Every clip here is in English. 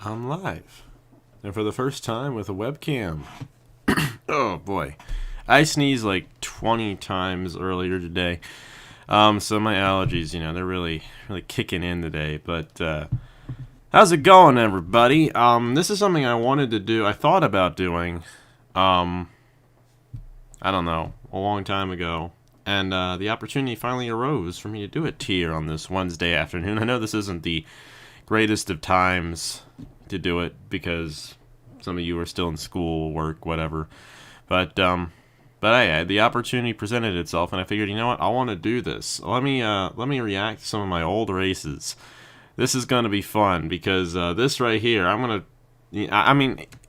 I'm live. And for the first time with a webcam. Oh boy. I sneezed like 20 times earlier today. So my allergies, they're really kicking in today. But how's it going, everybody? This is something I wanted to do. I thought about doing I don't know, a long time ago. And the opportunity finally arose for me to do it here on this Wednesday afternoon. I know this isn't the greatest of times to do it because some of you are still in school, work, whatever. But the opportunity presented itself, and I figured, you know what, I want to do this. Let me react to some of my old races. This is gonna be fun because this right here,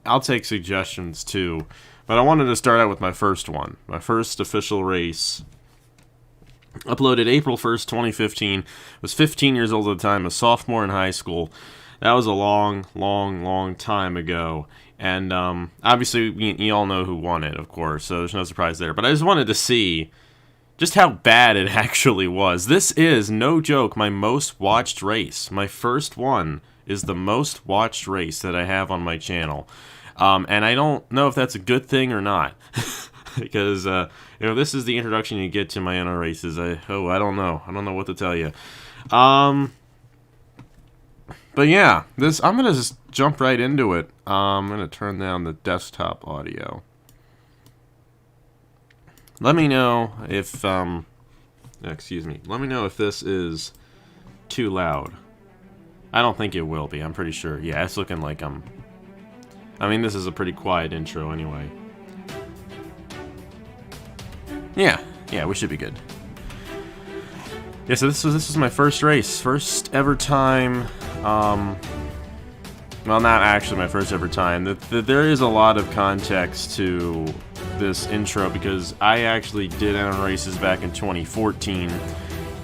I'll take suggestions too, but I wanted to start out with my first one, my first official race. Uploaded April 1st, 2015. Was 15 years old at the time, a sophomore in high school. That was a long time ago. And obviously, you all know who won it, of course, so there's no surprise there. But I just wanted to see just how bad it actually was. This is, no joke, my most watched race. My first one is the most watched race that I have on my channel. And I don't know if that's a good thing or not. Because this is the introduction you get to my NR races. I don't know what to tell you. But yeah, I'm gonna just jump right into it. I'm gonna turn down the desktop audio. Let me know if excuse me. Let me know if this is too loud. I don't think it will be. I'm pretty sure. Yeah, it's looking like this is a pretty quiet intro anyway. Yeah, we should be good. Yeah, so this was my first race, first ever time. Well, not actually my first ever time. There is a lot of context to this intro because I actually did enter races back in 2014,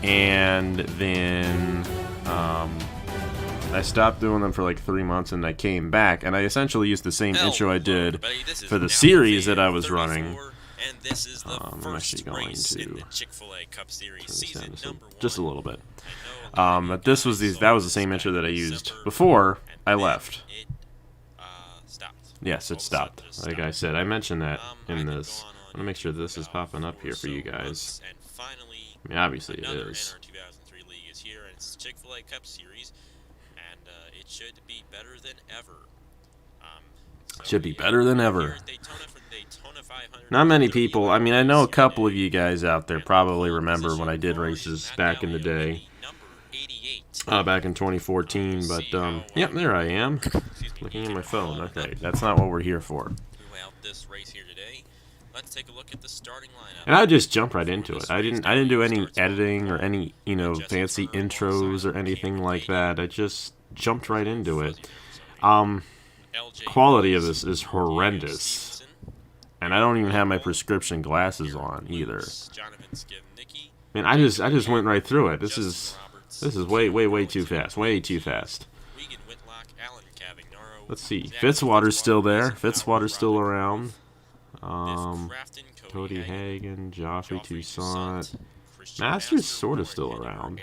and then I stopped doing them for like 3 months, and I came back, and I essentially used the same intro I did for the series that I was running. And this is the first race in the Chick-fil-A Cup Series season number 1. Just a little bit. But that was the same intro that I used before I left. It stopped. Yes, it stopped. Like I said, I mentioned that in this. I'm gonna make sure this is popping up here for you guys. And finally, I mean, obviously it another is. NR 2003 League is here, and it's the Chick-fil-A Cup Series, and it should be better than ever. Should be better than ever. Here at Daytona for the Daytona 500. Not many people. I mean, I know a couple of you guys out there probably remember when I did races back in the day. Back in 2014, but yep, there I am, looking at my phone. Okay, that's not what we're here for. This race here today. Let's take a look at the starting lineup. And I just jump right into it. I didn't do any editing or any fancy intros or anything like that. I just jumped right into it. Quality of this is horrendous, and I don't even have my prescription glasses on either. I mean, I just went right through it. This is way too fast. Way too fast. Let's see. Fitzwater's still there. Fitzwater's still around. Cody Hagan, Joffrey Toussaint. Master's sort of still around.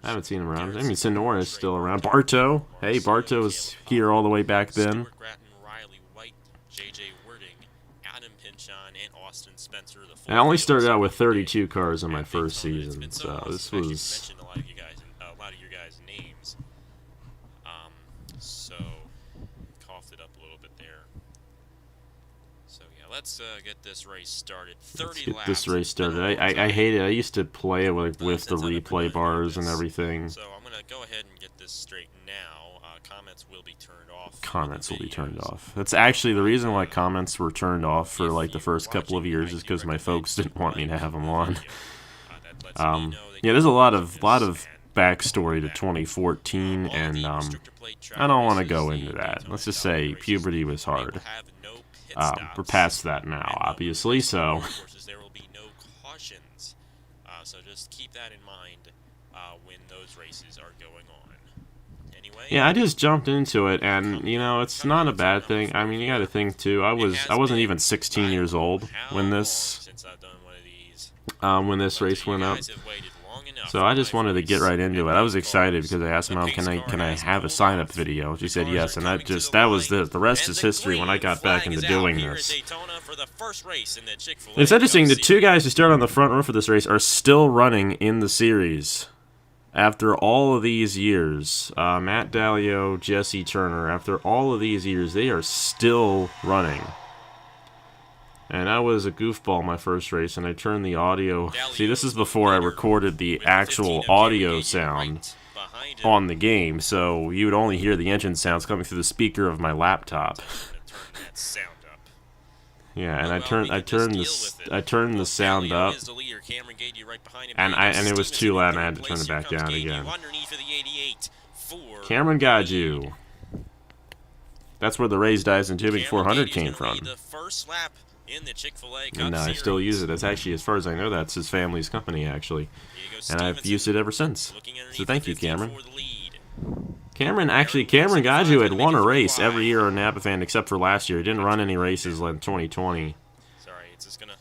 I haven't seen him around. I mean, Sonora's still around. Bartow. Hey, Bartow was here all the way back then. I only started out with 32 cars in my first season, so this was... a lot of your guys' names. So, coughed it up a little bit there. So, yeah, let's get this race started. 30 Let's get laps. this race started. I hate it. I used to play it with the replay bars and everything. So, I'm going to go ahead and get this straight now. Comments will be turned off. Comments will be turned off. That's actually the reason why comments were turned off for like the first couple of years is because my folks didn't want me to have them on. Yeah, there's a lot of backstory to 2014, and I don't want to go into that. Let's just say puberty was hard. We're past that now, obviously, so... There will be no cautions, so just keep that in mind when those races are going on. Anyway, yeah, I just jumped into it, and it's not a bad thing. I mean, you got to think too. I wasn't even 16 years old when this race went up. So I just wanted to get right into it. I was excited because I asked Mom, can I have a sign-up video? She said yes, and that was it. The rest is history when I got back into doing this. It's interesting, the two guys who started on the front row for this race are still running in the series. After all of these years, Matt Dalio, Jesse Turner, after all of these years, they are still running. And I was a goofball my first race, and I turned the audio... See, this is before I recorded the actual audio sound on the game, so you would only hear the engine sounds coming through the speaker of my laptop. Yeah, and I turned the sound up, and it was too loud, and I had to turn it back down again. Cameron Gaju. That's where the Raised Dives and Tubing 400 came from. And I still use it. It's actually, as far as I know, that's his family's company, actually. And I've used it ever since. So thank you, Cameron. Cameron Gaju had won a race every year on Napa Fan except for last year. He didn't run any races in 2020. Sorry, it's just gonna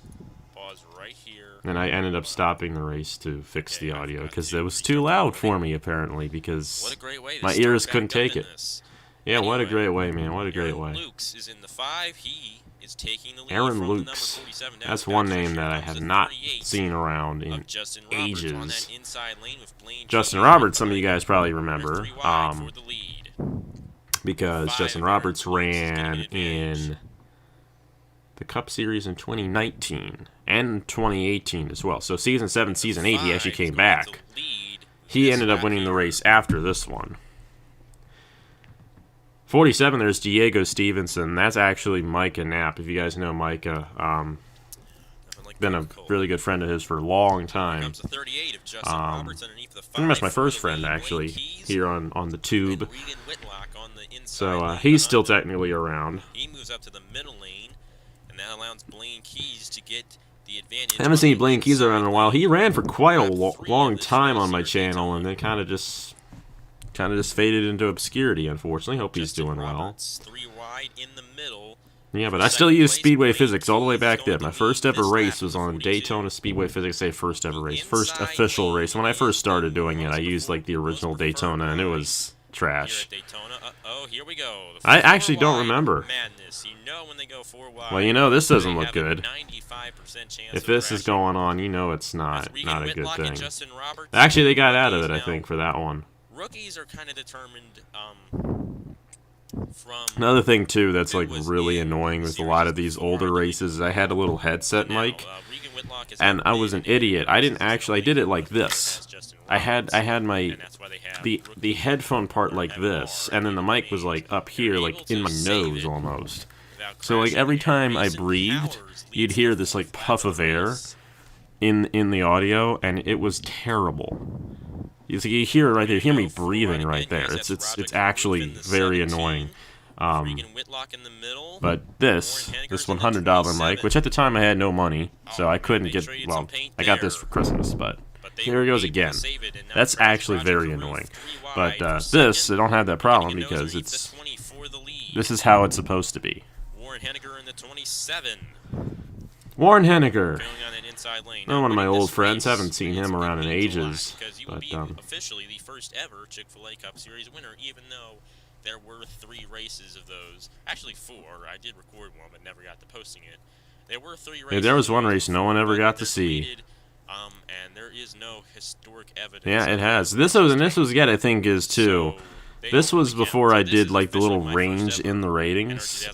pause right here. And I ended up stopping the race to fix the audio because it was too loud for me, apparently, because my ears couldn't take it. Yeah, what a great way, man. What a great way. Lukes is in the 5. He is taking the lead Aaron from Lukes. That's one name that I have not seen around in ages. Justin Roberts, some of you guys probably remember, because Justin Roberts ran in the Cup Series in 2019 and 2018 as well. So Season 7, Season 8, he actually came back. He ended up winning the race after this one. 47, there's Diego Stevenson. That's actually Micah Knapp. If you guys know Micah, been a really good friend of his for a long time. Pretty much my first friend, actually, here on the tube. So he's still technically around. He moves up to the middle lane, and that allows Blaine Keys to get the advantage. I haven't seen Blaine Keys around in a while. He ran for quite a long time on my channel, and then kind of just faded into obscurity, unfortunately. Hope he's doing well. Yeah, but I still use Speedway Physics all the way back then. My first ever race was on Daytona Speedway Physics. Say first ever race. First official race. When I first started doing it, I used like the original Daytona, and it was trash. I actually don't remember. Well, you know, this doesn't look good. If this is going on, you know it's not a good thing. Actually, they got out of it, I think, for that one. Rookies are kind of determined from... Another thing, too, that's like really annoying with a lot of these older races is I had a little headset mic, and I was an idiot. I did it like this. I had my the headphone part like this, and then the mic was like up here, like in my nose almost. So like every time I breathed, you'd hear this like puff of air in the audio, and it was terrible. You hear it right there. You hear me breathing right there. It's actually very annoying. But this $100 mic, which at the time I had no money, so I couldn't get. Well, I got this for Christmas, but here it goes again. That's actually very annoying. But this, I don't have that problem because this is how it's supposed to be. Warren Henniger in the 27. Warren Henniger. Another one of my old friends. Haven't seen him around in ages. But officially the first ever Chick-fil-A Cup Series winner, even though there were 3 races of those. Actually 4. I did record one, but never got to posting it. There were 3 races. Yeah, there was one race no one ever got to see. And there is no historic evidence. Yeah, it has. This was yet I think is too. This was before I did like the little range in the ratings,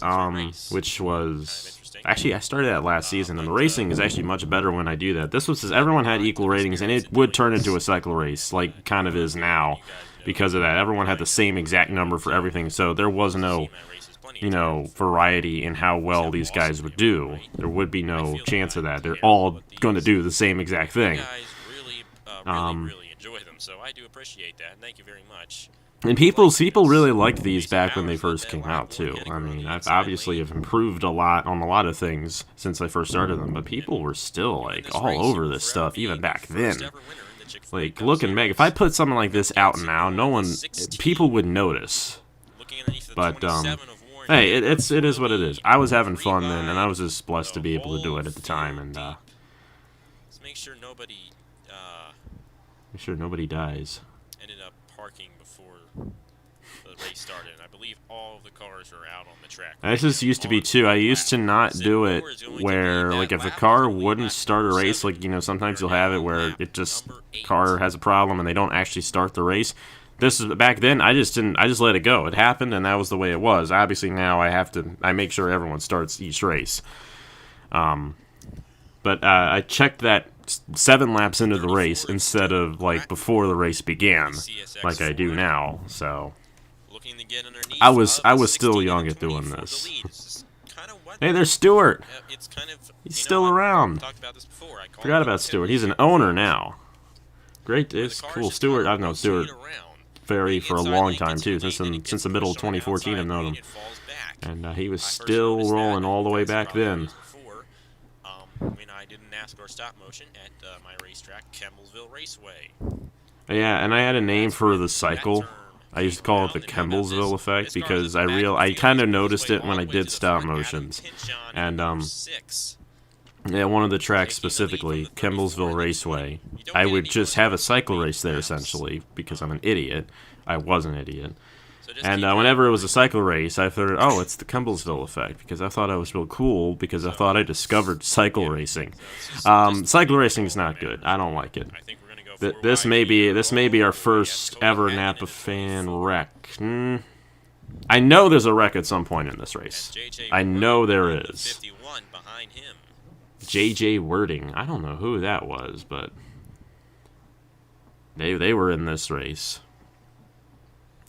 which was. Actually, I started that last season, and the racing is actually much better when I do that. This was everyone had equal ratings, and it would turn into a cycle race, like kind of is now, because of that. Everyone had the same exact number for everything, so there was no, variety in how well these guys would do. There would be no chance of that. They're all going to do the same exact thing. Really enjoy them, so I do appreciate that, and thank you very much. And people really liked these back when they first came out, too. I mean, I've obviously have improved a lot on a lot of things since I first started them, but people were still, like, all over this stuff, even back then. Like, looking back, if I put something like this out now, people would notice. But, hey, it is what it is. I was having fun then, and I was just blessed to be able to do it at the time, and, let's make sure nobody, Make sure nobody dies. ended up parking before the race started. And I believe all of the cars are out on the track. This just used to be too. I used to not do it where, like, if a car wouldn't start a race, like, you know, sometimes you'll have it where it just, car has a problem and they don't actually start the race. This is back then. I just let it go. It happened, and that was the way it was. Obviously, now I make sure everyone starts each race. But I checked that 7 laps into the race instead of like before the race began, like I do now. So I was still young at doing this. Hey, there's Stewart. He's still around. Forgot about Stewart. He's an owner now. Great, it's cool. Stewart, I've known Stewart Ferry for a long time too, since the middle of 2014. I've known him, and he was still rolling all the way back then. When I did a NASCAR stop motion at my racetrack, Kemblesville Raceway. Yeah, and I had a name for the cycle. I used to call it the Kemblesville effect because I kind of noticed it when I did stop motions, and yeah, one of the tracks specifically, Kemblesville Raceway, I would just have a cycle race there essentially because I'm an idiot. I was an idiot. And whenever it was a cycle race, I thought, oh, it's the Kemblesville effect, because I thought I was real cool, because I thought I discovered cycle racing. Cycle racing is not good. I don't like it. This may be our first ever Napa fan wreck. I know there's a wreck at some point in this race. I know there is. JJ Wording. I don't know who that was, but they were in this race.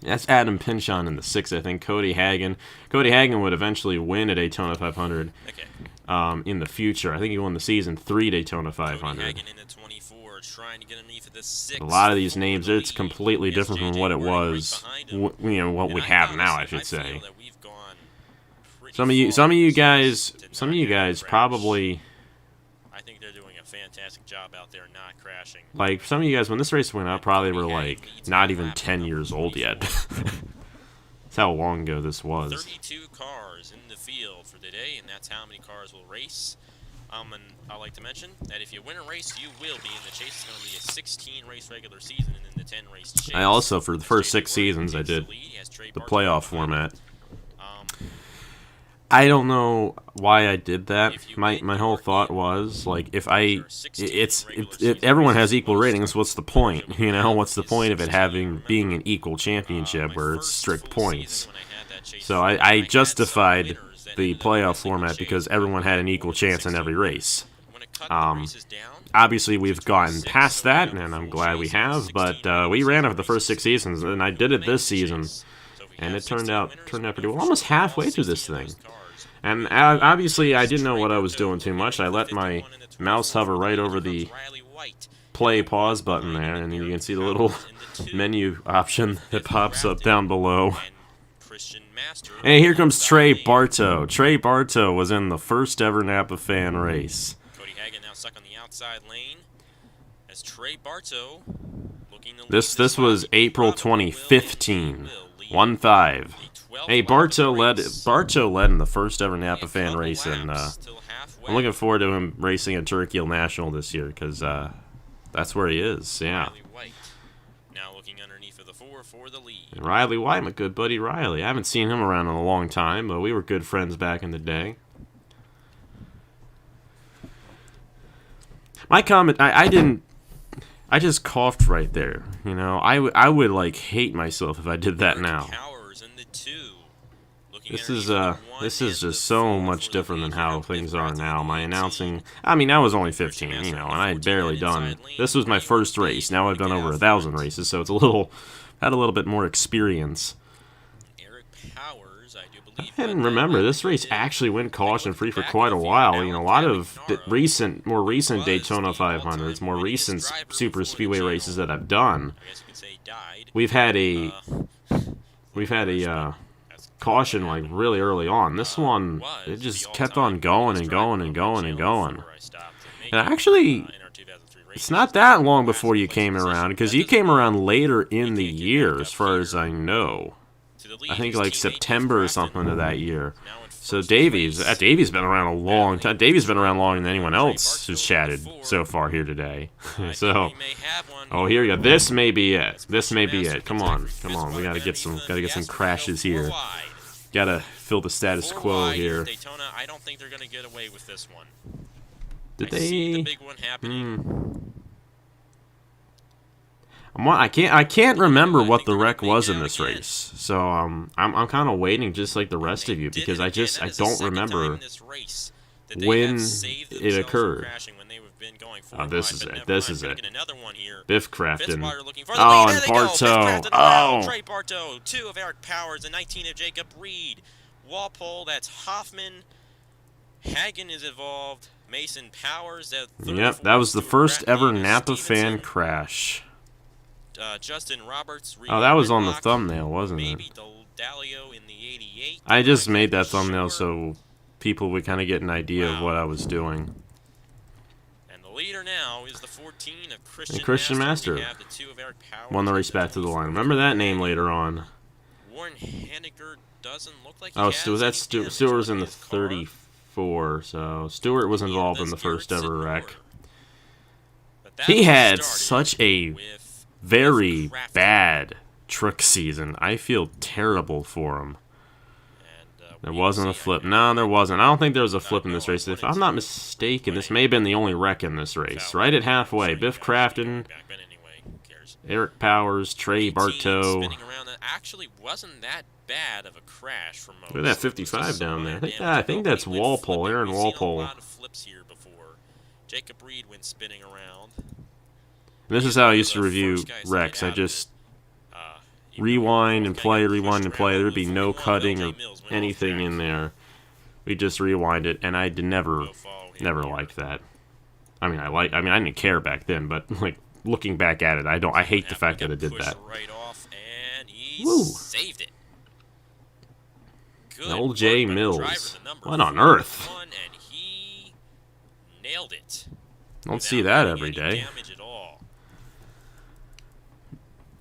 That's Adam Pinchon in the 6th, I think. Cody Hagan. Cody Hagan would eventually win a Daytona 500 in the future. I think he won the Season 3 Daytona 500. A lot of these names, it's completely different from what it was, you know, what we have now, I should say. Some of you guys probably... I think they're doing a fantastic job out there not crashing. Like, some of you guys, when this race went up, probably were, like, not even 10 years old yet. That's how long ago this was. 32 cars in the field for today, and that's how many cars will race. And I like to mention that if you win a race, you will be in the chase. It's going to be a 16-race regular season and then the 10-race chase. I also, for the first 6 seasons, I did the playoff format. I don't know why I did that. My whole thought was, like, if everyone has equal ratings, what's the point? You know, what's the point of it being an equal championship where it's strict points? So I justified the playoff format because everyone had an equal chance in every race. Obviously, we've gotten past that, and I'm glad we have, but we ran it for the first 6 seasons, and I did it this season, and it turned out pretty well. Almost halfway through this thing. And obviously, I didn't know what I was doing too much. I let my mouse hover right over the play pause button there, and you can see the little menu option that pops up down below. And here comes Trey Bartow. Trey Bartow was in the first ever Napa fan race. Cody Hagan now stuck on the outside lane as Trey Bartow looking to This was April 2015. 1-5. Hey, Bartow led in the first ever Napa fan race, and I'm looking forward to him racing at Turkey Hill National this year, because that's where he is, yeah. Now looking underneath of the 4 for the lead. And Riley White, my good buddy Riley. I haven't seen him around in a long time, but we were good friends back in the day. My comment, I just coughed right there, you know. I would like hate myself if I did that now. This is just so much different than how things are now. My announcing, I mean, I was only 15, you know, and I had barely done. This was my first race. Now I've done over 1,000 races, so it's had a little bit more experience. And remember, this race actually went caution-free for quite a while. You know, a lot of more recent Daytona 500s, more recent super speedway races that I've done, we've had a caution like really early on. This one, it just kept on going and going and going and going. And actually, it's not that long before you came around, because you came around later in the year, as far as I know. I think like September or something of that year. So Davies, Davies been around a long time. Davies been around longer than anyone else who's chatted so far here today. So, oh, here you go. This may be it. This may be it. Come on, come on. We gotta get some crashes here. Gotta fill the status quo here. Daytona, I don't think they're gonna get away with this one. Did I they? see the big one happening. I can't remember what the wreck was in this race. So I'm kind of waiting, just like the rest of you, because I don't remember when it occurred. Oh, this is it. This is it. Biff Crafton. Oh, and Bartow. Oh. Trey Bartow, 2 of Eric Powers, and 19 of Jacob Reed. Walpole, that's Hoffman. Hagen is involved. Mason Powers. Yep, that was the first ever Napa fan crash. Justin Roberts. Oh, that was on the thumbnail, wasn't it? Dalio in the 88. I just made that thumbnail so people would kind of get an idea of what I was doing. And the leader now is the 14 of Christian, and Christian Master. We have the 2 of Eric Powers. Won the race back to the line. Remember that name later on. Warren Henniger doesn't look like Stewart was in the 34, so Stewart was involved in the first ever wreck. He had such a very bad truck season. I feel terrible for him. There wasn't a flip. No, there wasn't. I don't think there was a flip in this race. If I'm not mistaken, this may have been the only wreck in this race. Right at halfway, Biff Crafton, Eric Powers, Trey Bartow. Actually wasn't that bad of a crash for most. Look at that 55 down there. I think that's Walpole, Aaron Walpole. A lot of flips here before. Jacob Reed went spinning around. And this is how I used to review wrecks. I just rewind and play, rewind and play. There'd be no cutting or anything in there. We just rewind it, and I never liked that. I mean, I didn't care back then, but like looking back at it, I hate the fact that I did that. Right off, and he Woo. saved it. LJ Mills. What on earth? And he nailed it. Don't see that every day.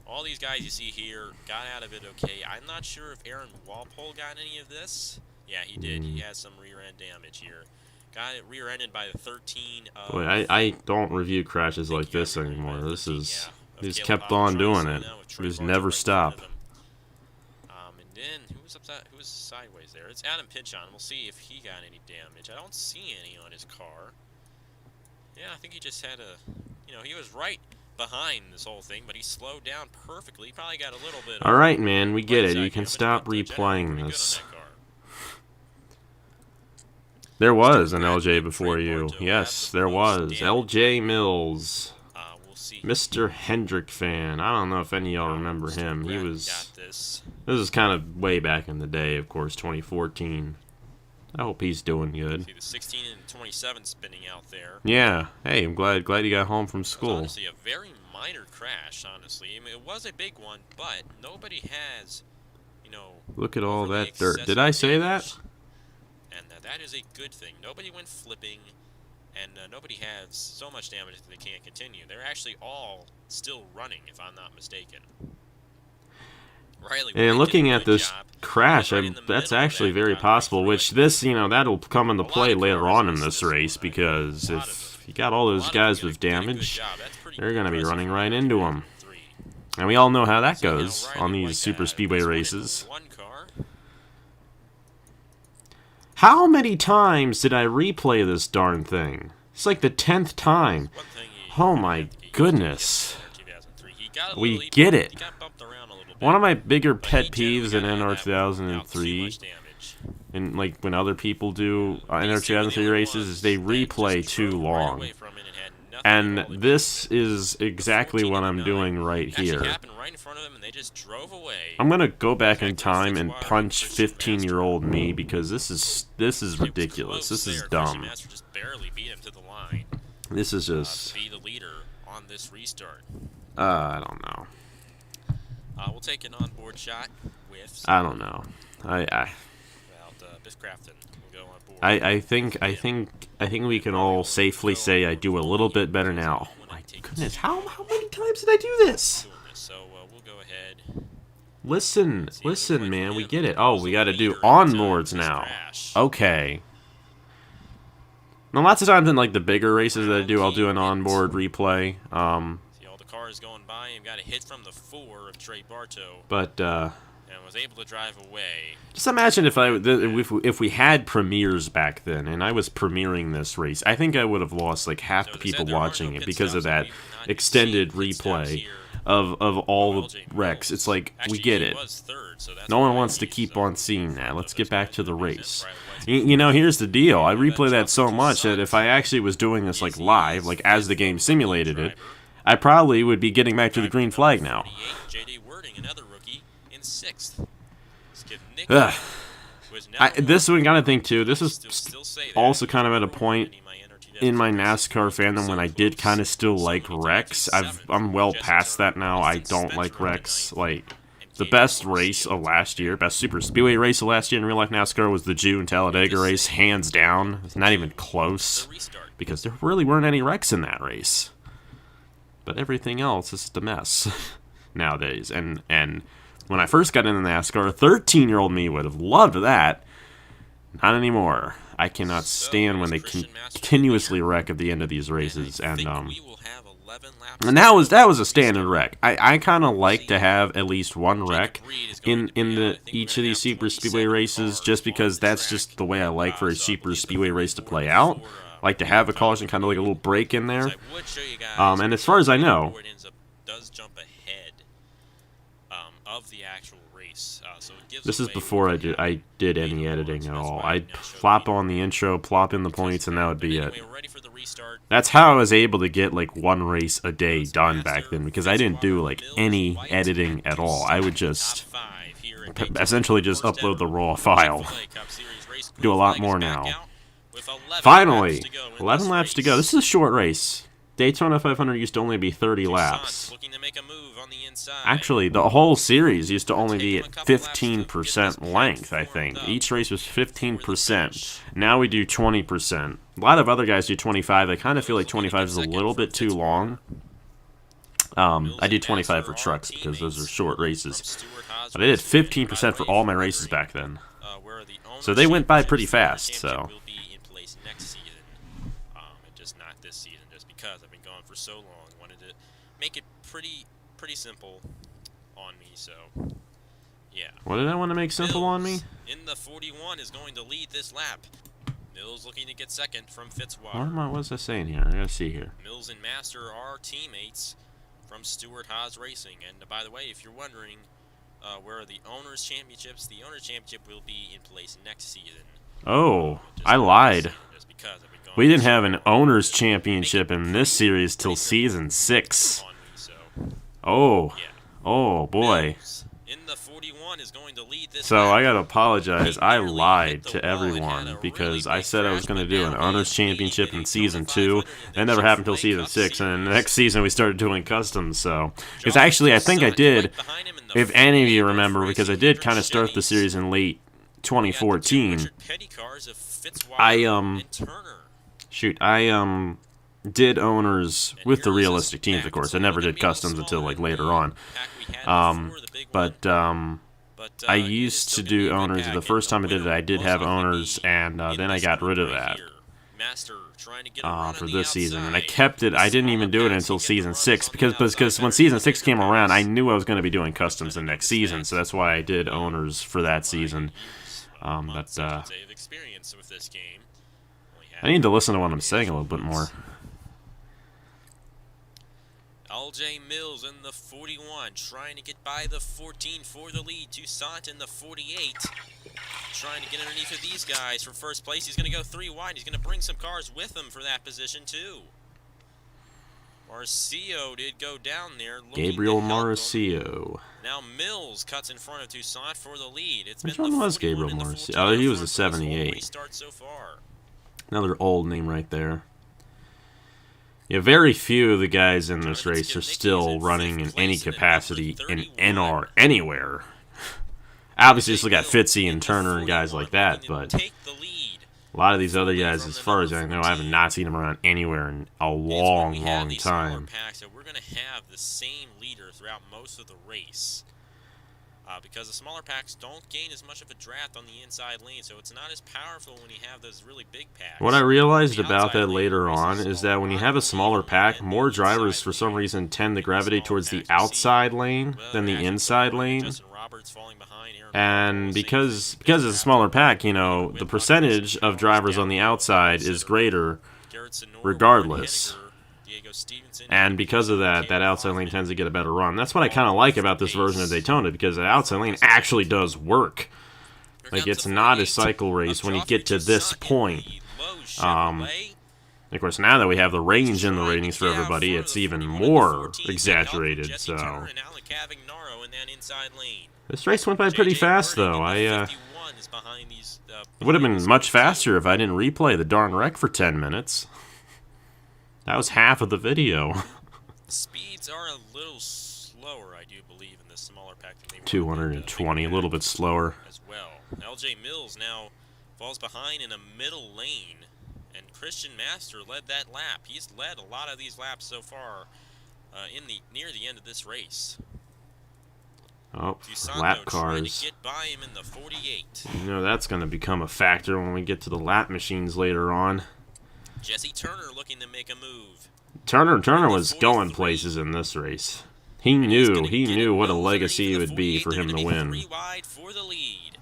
All these guys you see here got out of it okay. I'm not sure if Aaron Walpole got any of this. Yeah, he did. He has some rear end damage here. Got it rear-ended by the 13 of... Boy, I don't review crashes like this anymore. This is... He just kept on doing it. He just never stopped. And then, who was sideways there? It's Adam Pinchon. We'll see if he got any damage. I don't see any on his car. Yeah, I think he just had a... You know, he was right behind this whole thing, but he slowed down perfectly. He probably got a little bit... Alright, man, we get it. You can stop replaying this. There was an LJ before you. Yes, there was. LJ Mills. Mr. Hendrick fan. I don't know if any of y'all remember him. He was... This is kind of way back in the day, of course, 2014. I hope he's doing good. See the 16 and 27 spinning out there. Yeah. Hey, I'm glad you got home from school. It was honestly a very minor crash, honestly. I mean, it was a big one, but nobody has, you know... Look at all that dirt. Did I say that? And that is a good thing. Nobody went flipping, and nobody has so much damage that they can't continue. They're actually all still running, if I'm not mistaken. Riley, and looking at this crash, that's actually very possible, which this, you know, that'll come into play later on in this race, because if you got all those guys with damage, they're going to be running right into them. And we all know how that goes on these super speedway races. How many times did I replay this darn thing? It's like the 10th time. Oh my goodness. We get it. One of my bigger pet peeves in NR 2003, and like when other people do NR 2003 races, is they replay too long. And this is exactly what I'm doing right here. I'm gonna go back in time and punch 15-year-old me, because this is ridiculous. This is dumb. This is just... I don't know. We'll take an onboard shot with... I don't know. Biff Crafton will go on board. I think we can all safely say I do a little bit better now. My goodness, how many times did I do this? So we'll go ahead. listen, man. We get it. Oh, we got to do Leader into onboards this now. crash. Okay. Now, lots of times in like the bigger races that I do, I'll do an onboard replay. See all the cars going by and got a hit from the 4 of Trey Bartow But and was able to drive away. just imagine if we had premieres back then, and I was premiering this race, I think I would have lost like half So the to people say there are watching no it pit because of stops, that we've not extended seen pit stops replay here. of all the LJ wrecks. Mills. It's like we Actually, get he it. was third, so that's No one why wants to he's, keep uh, on seeing in that. front Let's of get those back guys to the that represent race. right away. You know, here's the deal. I That replay that jump so to much that Toussaint if I actually was doing this like is live, his like as the fifth game rookie simulated it, driver. I probably would be getting back to the Driver green number flag now. 48, J.D. Wording, another rookie, in 6th. Skip Nick, Ugh. who is now This one gotta think too. This is still say that. also kind of at a point in my NASCAR fandom when I did kind of still So like many wrecks. times in I'm well Jesse past Turner, that now. I Austin don't like Spencer wrecks. tonight, Like and the Gabe best Moore race Steele of last year, best super speedway race of last year in real life NASCAR was the June Talladega race, hands down. It's not even close the restart. because there really weren't any wrecks in that race. But everything else is just a mess nowadays. And when I first got into NASCAR, 13-year-old me would have loved that. Not anymore. I cannot stand when they continuously wreck at the end of these races, and we will have 11 laps and that was a standard wreck. I kind of like to have at least one wreck in each of these super speedway races, just because that's just the way I like for a super speedway race to play out. Like to have a caution, kind of like a little break in there. And as far as I know, does jump ahead of the actual race. So it gives this is away before what I did any editing at That's all. why I I'd now show plop the on the intro, plop in the points, and that would be it. Anyway, we're ready for the restart. That's how I was able to get like one race a day done back then, because I didn't do like any editing at all. I would just Top 5 here at Daytona. essentially just First upload the ever raw file. Chick-fil-A Cup Series race. Do a Green lot flag more is back now. out with 11 Finally, laps to go in 11 this laps to go. race. This is a short race. Daytona 500 used to only be 30 Toussaint laps. looking to make a move on the inside. Actually, the whole series used to only be at 15% length, I think. Each race was 15%. Now we do 20%. A lot of other guys do 25. I kind of feel like 25 is a little bit too long. I do 25 for trucks because those are short races. But I did 15% for all my races back then. So they went by pretty fast, so. Will be in place next season, and just not this season, just because I've been gone for so long. Wanted to make it pretty simple on me. So, yeah. What did I want to make simple on me? Mills in the 41 is going to lead this lap. Mills looking to get second from Fitzwater. What was I saying here? I gotta see here. Mills and Master are teammates from Stewart Haas Racing. And by the way, if you're wondering where are the Owners' Championships, the Owners' Championship will be in place next season. Oh, Just I not lied. this season, just because I've been gone We didn't for so have an long. Owners' Championship in this series till season 6. On me, so, Oh, yeah. oh boy. Mills in the 41 is going to lead this So lap. I gotta apologize. He I nearly lied hit the to wall and had everyone a because really I big said I was crash, gonna but do an now Owners he Championship in Daytona season 2. 500 That never happened till Chevrolet season Cup 6, and then the Series. next season we started doing customs. So, because John actually I think I Toussaint did. right behind him in the If any of you 48 remember, Racing because I did kind of 100 start the Chevys. series in late We got the two 2014. Richard Petty cars of Fitzwater I and Turner. Shoot, I did Owners And with the here is his realistic teams, of pack. course. It's I a never little did bit more customs until smaller like than later the on. pack we had before, the big one. But I it is used still to gonna be do a good Owners. pack, The and first the time I did it, winner I did will have most likely Owners, be and in then I this got group rid of right that here. Master trying to get a run for on this the season, and I outside. kept it. I didn't even do it until season 6 because when season 6 came around, I knew I was going to be doing customs the next season, so that's why I did Owners for that season. Months, I should say, of experience with this game. I need to listen to what I'm saying a little bit more. LJ Mills in the 41, trying to get by the 14 for the lead. Toussaint in the 48, trying to get underneath of these guys for first place. He's going to go 3 wide. He's going to bring some cars with him for that position, too. Marcio did go down there. Gabriel to help him. Marcio. Now Mills cuts in front of Toussaint for the lead. It's Which been one the was 41 Gabriel and the Marcio? 14 Oh, he in was a front for this whole 78. restart so far. Another old name right there. Yeah, very few of the guys in this Jonathan race are Skibnicki is still in running in fifth any place in capacity number in 31. NR anywhere. Obviously, just look at Mills Fitzy in and the Turner and guys 41, like that, looking but to take the lead. a lot of these other guys, From as the far as I number know, I have 14. not seen them around anywhere in a Is when we long, have long these smaller time. packs that we're going to have the same leader throughout most of the race. because the smaller packs don't gain as much of a draft on the inside lane, so it's not as powerful when you have those really big packs. What I realized The about outside that lane later races on is that when you lot have a smaller even pack, than more the drivers inside for some lane. reason tend to The gravitate smaller towards the packs, you see, outside lane well, than the actually, inside so far, lane. Justin Roberts falling behind, Aaron And Paul, because same thing, because big it's a draft. smaller pack, you know, Win the Buck percentage Mason, of Powers drivers on down the low, outside is Consider, greater, Garrett Sonora, regardless. Warren Henniger, Diego Stevenson, And because of that, that outside lane tends to get a better run. That's what I kind of like about this version of Daytona, because the outside lane actually does work. Like, it's not a cycle race when you get to this point. Of course, now that we have the range in the ratings for everybody, it's even more exaggerated, so... This race went by pretty fast, though. It would have been much faster if I didn't replay the darn wreck for 10 minutes. That was half of the video. Speeds are a little slower, I do believe, in the smaller pack than they were 220, a little bit slower. as well. LJ Mills now falls behind in a middle lane, and Christian Master led that lap. He's led a lot of these laps so far near the end of this race. Oh, Dusanto lap trying cars. to get by him in the 48. You know, that's going to become a factor when we get to the lap machines later on. Jesse Turner looking to make a move. Turner was going places in this race. He knew what a legacy it would be for him to win. 3 wide for the lead.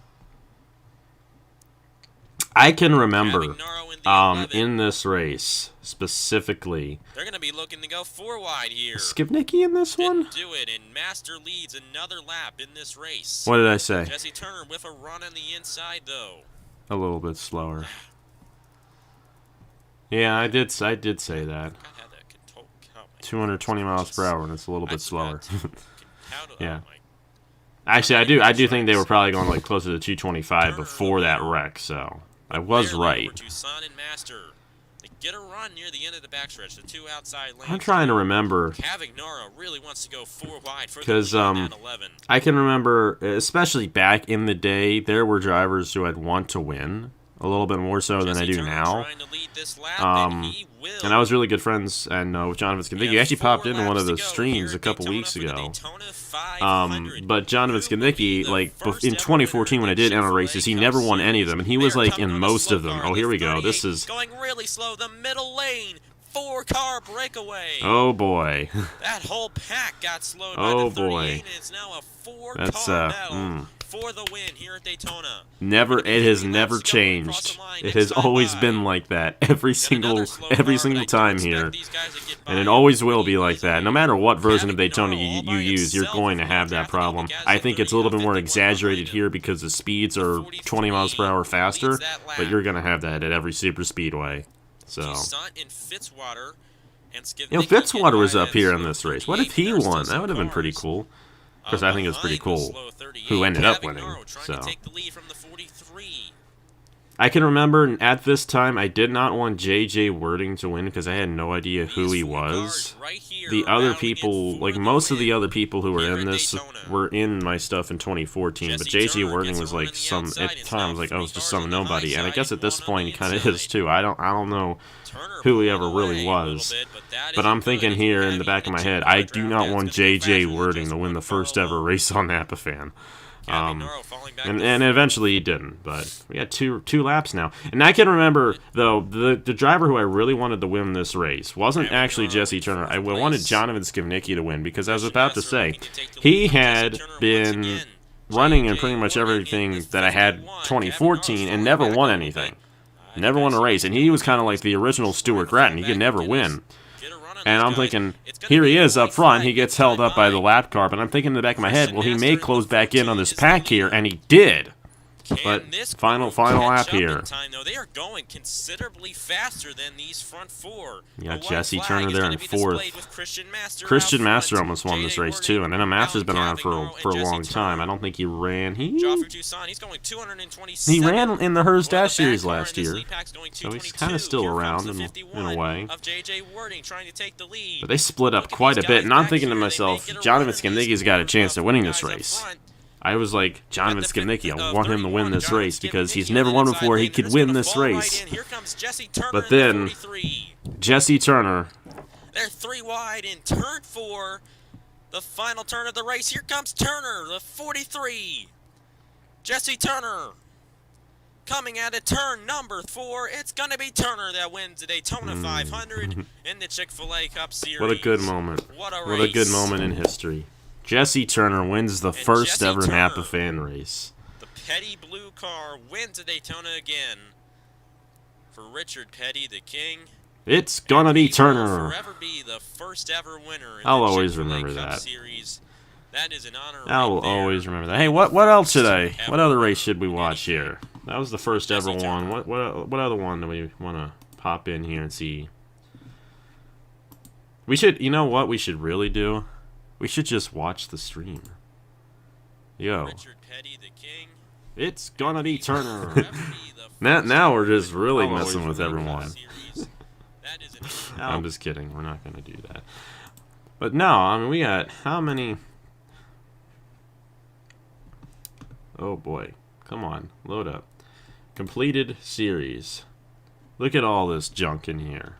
I can remember Cavagnaro in the 11. in this race specifically. They're going to be looking to go 4 wide here. Skibnicki in this one? Didn't do it, and Master leads another lap in this race. What did I say? Jesse Turner with a run on the inside, though. A little bit slower. Yeah, I did say that. 220 miles per hour, and it's a little bit slower. Yeah. Actually, I do think they were probably going like closer to 225 before that wreck, so I was right. Tucson and Master. They get a run near the end of the backstretch, the 2 outside lanes. I'm trying to remember, Cavagnaro really wants to go 4 wide for the because lead on that 11. I can remember, especially back in the day, there were drivers who I'd want to win a little bit more so than I do now. And I was really good friends with Jonathan Skibnicki. He actually popped into one of those streams a couple weeks ago. But Jonathan Skibnicki, like in 2014 when I did enter races, he never won any of them, and he was like in most of them. Oh, here we go. This is going really slow. The middle lane. 4-car breakaway. Oh boy. That whole pack got slowed Oh by the 38, boy. and it's now a 4-car That's battle for the win here at Daytona. it has never changed. It has always been like that every single time here. And it always will be like that. No matter what version of Daytona you use, you're going to have that problem. I think it's a little bit more exaggerated here because the speeds are 20 miles per hour faster, but you're going to have that at every super speedway. So, Fitzwater Fitzwater was up here in this race. What if he won? That would have been pretty cool. Of course, I think it was pretty cool who ended up winning. So, I can remember at this time I did not want J.J. Wording to win because I had no idea who he was. The other people, like most of the other people who were in this, were in my stuff in 2014. But J.J. Wording was like at times like, oh, it's just some nobody. And I guess at this point he kind of is too. I don't know who he ever really was. But I'm thinking here in the back of my head, I do not want J.J. Wording to win the first ever race on Napa-Fan. And eventually he didn't, but we had two laps now. And I can remember, though, the driver who I really wanted to win this race wasn't actually Jesse Turner. I wanted Jonathan Skibnicki to win because I was about to say, he had been running in pretty much everything that I had 2014 and never won anything. Never won a race. And he was kind of like the original Stuart Gratton. He could never win. And I'm thinking, here he is up front. He gets held up by the lap car. But I'm thinking in the back of my head, well, he may close back in on this pack here. And he did. But final lap here. They are going considerably faster than these front 4. You got Jesse Turner there in 4th. Christian Master almost won this race too, and then Master's been around for a long time. I don't think he ran. He ran in the Hers Dash Series last year, so he's kind of still around in a way. But they split up quite a bit, and I'm thinking to myself, Jonathan Skibnicki's got a chance at winning this race. I was like, Jonathan Skibnicki, I want him to win this race because he's never won before. He could win this race. But then, Jesse Turner. They're 3 wide in turn 4. The final turn of the race. Here comes Turner, the 43. Jesse Turner. Coming at it, turn number 4. It's going to be Turner that wins the Daytona 500 in the Chick-fil-A Cup Series. What a good moment. What a race. What a good moment in history. Jesse Turner wins the first ever Napa fan race. The Petty Blue car wins the Daytona again. For Richard Petty, the king. It's gonna be Turner. Will forever be the first ever winner in I'll the always Chick-fil-A remember Cup that. Series. That is an honor I'll right there. always remember that. Hey, what else today? What other race should we watch here? That was the first ever one. What other one do we want to pop in here and see? We should, you know what we should really do? We should just watch the stream. Yo. Richard Petty, the king. It's gonna be Turner. Forever be the now we're just really I'll messing always with remember everyone. series. That is an I'm just kidding. We're not gonna do that. But no, I mean we got how many? Oh boy, come on, load up. Completed series. Look at all this junk in here.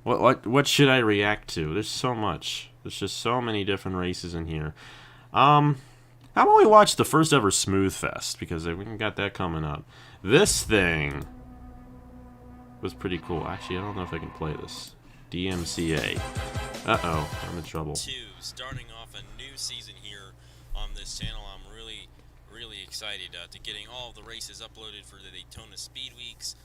What should I react to? There's so much. There's just so many different races in here. How about we watch the first ever Smooth Fest, because we got that coming up. This thing was pretty cool. Actually, I don't know if I can play this. DMCA. Uh-oh, I'm in trouble. Starting off a new season here on this channel. I'm really excited to getting all the races uploaded for the Daytona Speed Weeks,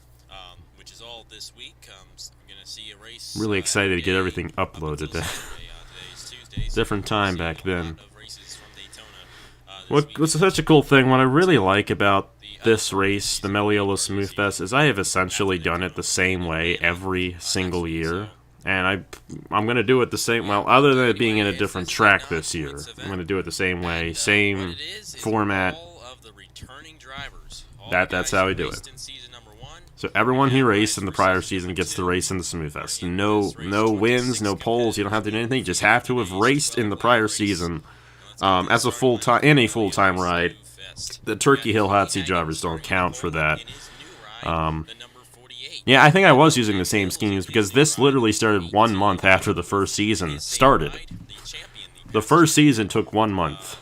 which is all this week. I'm gonna see a race. Really excited to get everything uploaded. Today's Tuesday, Different time back then. A lot of races from Daytona, this week. What's such a cool thing, what I really like about this race, the Meliola Smooth Fest, is I have essentially done it the same way every single year. And I'm going to do it the same, well, other than it being in a different track this year. I'm going to do it the same way, same format. That's how we do it. So everyone who raced in the prior season gets to race in the Smooth Fest. No wins, no poles, you don't have to do anything. You just have to have raced in the prior season as a full-time ride. The Turkey Hill Hot Seat drivers don't count for that. Yeah, I think I was using the same schemes because this literally started 1 month after the first season started. The first season took 1 month.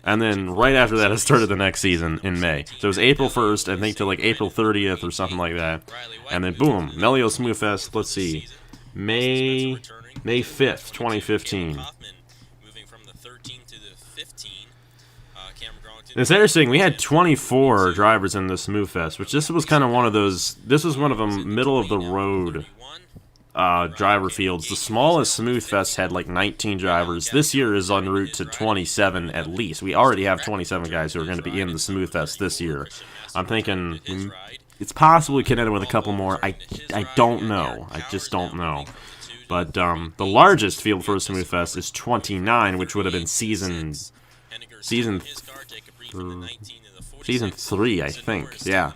And then right after that, it started the next season in May. So it was April 1st, I think, to like April 30th or something like that. And then boom, Melio Smooth Fest, let's see, May 5th, 2015. It's interesting, we had 24 drivers in the Smooth Fest, which this was kind of one of those, this was one of them middle-of-the-road driver fields. The smallest Smooth Fest had like 19 drivers. This year is en route to 27 at least. We already have 27 guys who are going to be in the Smooth Fest this year. I'm thinking it's possibly can end with a couple more. I don't know. I just don't know. But the largest field for a Smooth Fest is 29, which would have been season 3, I think. Yeah.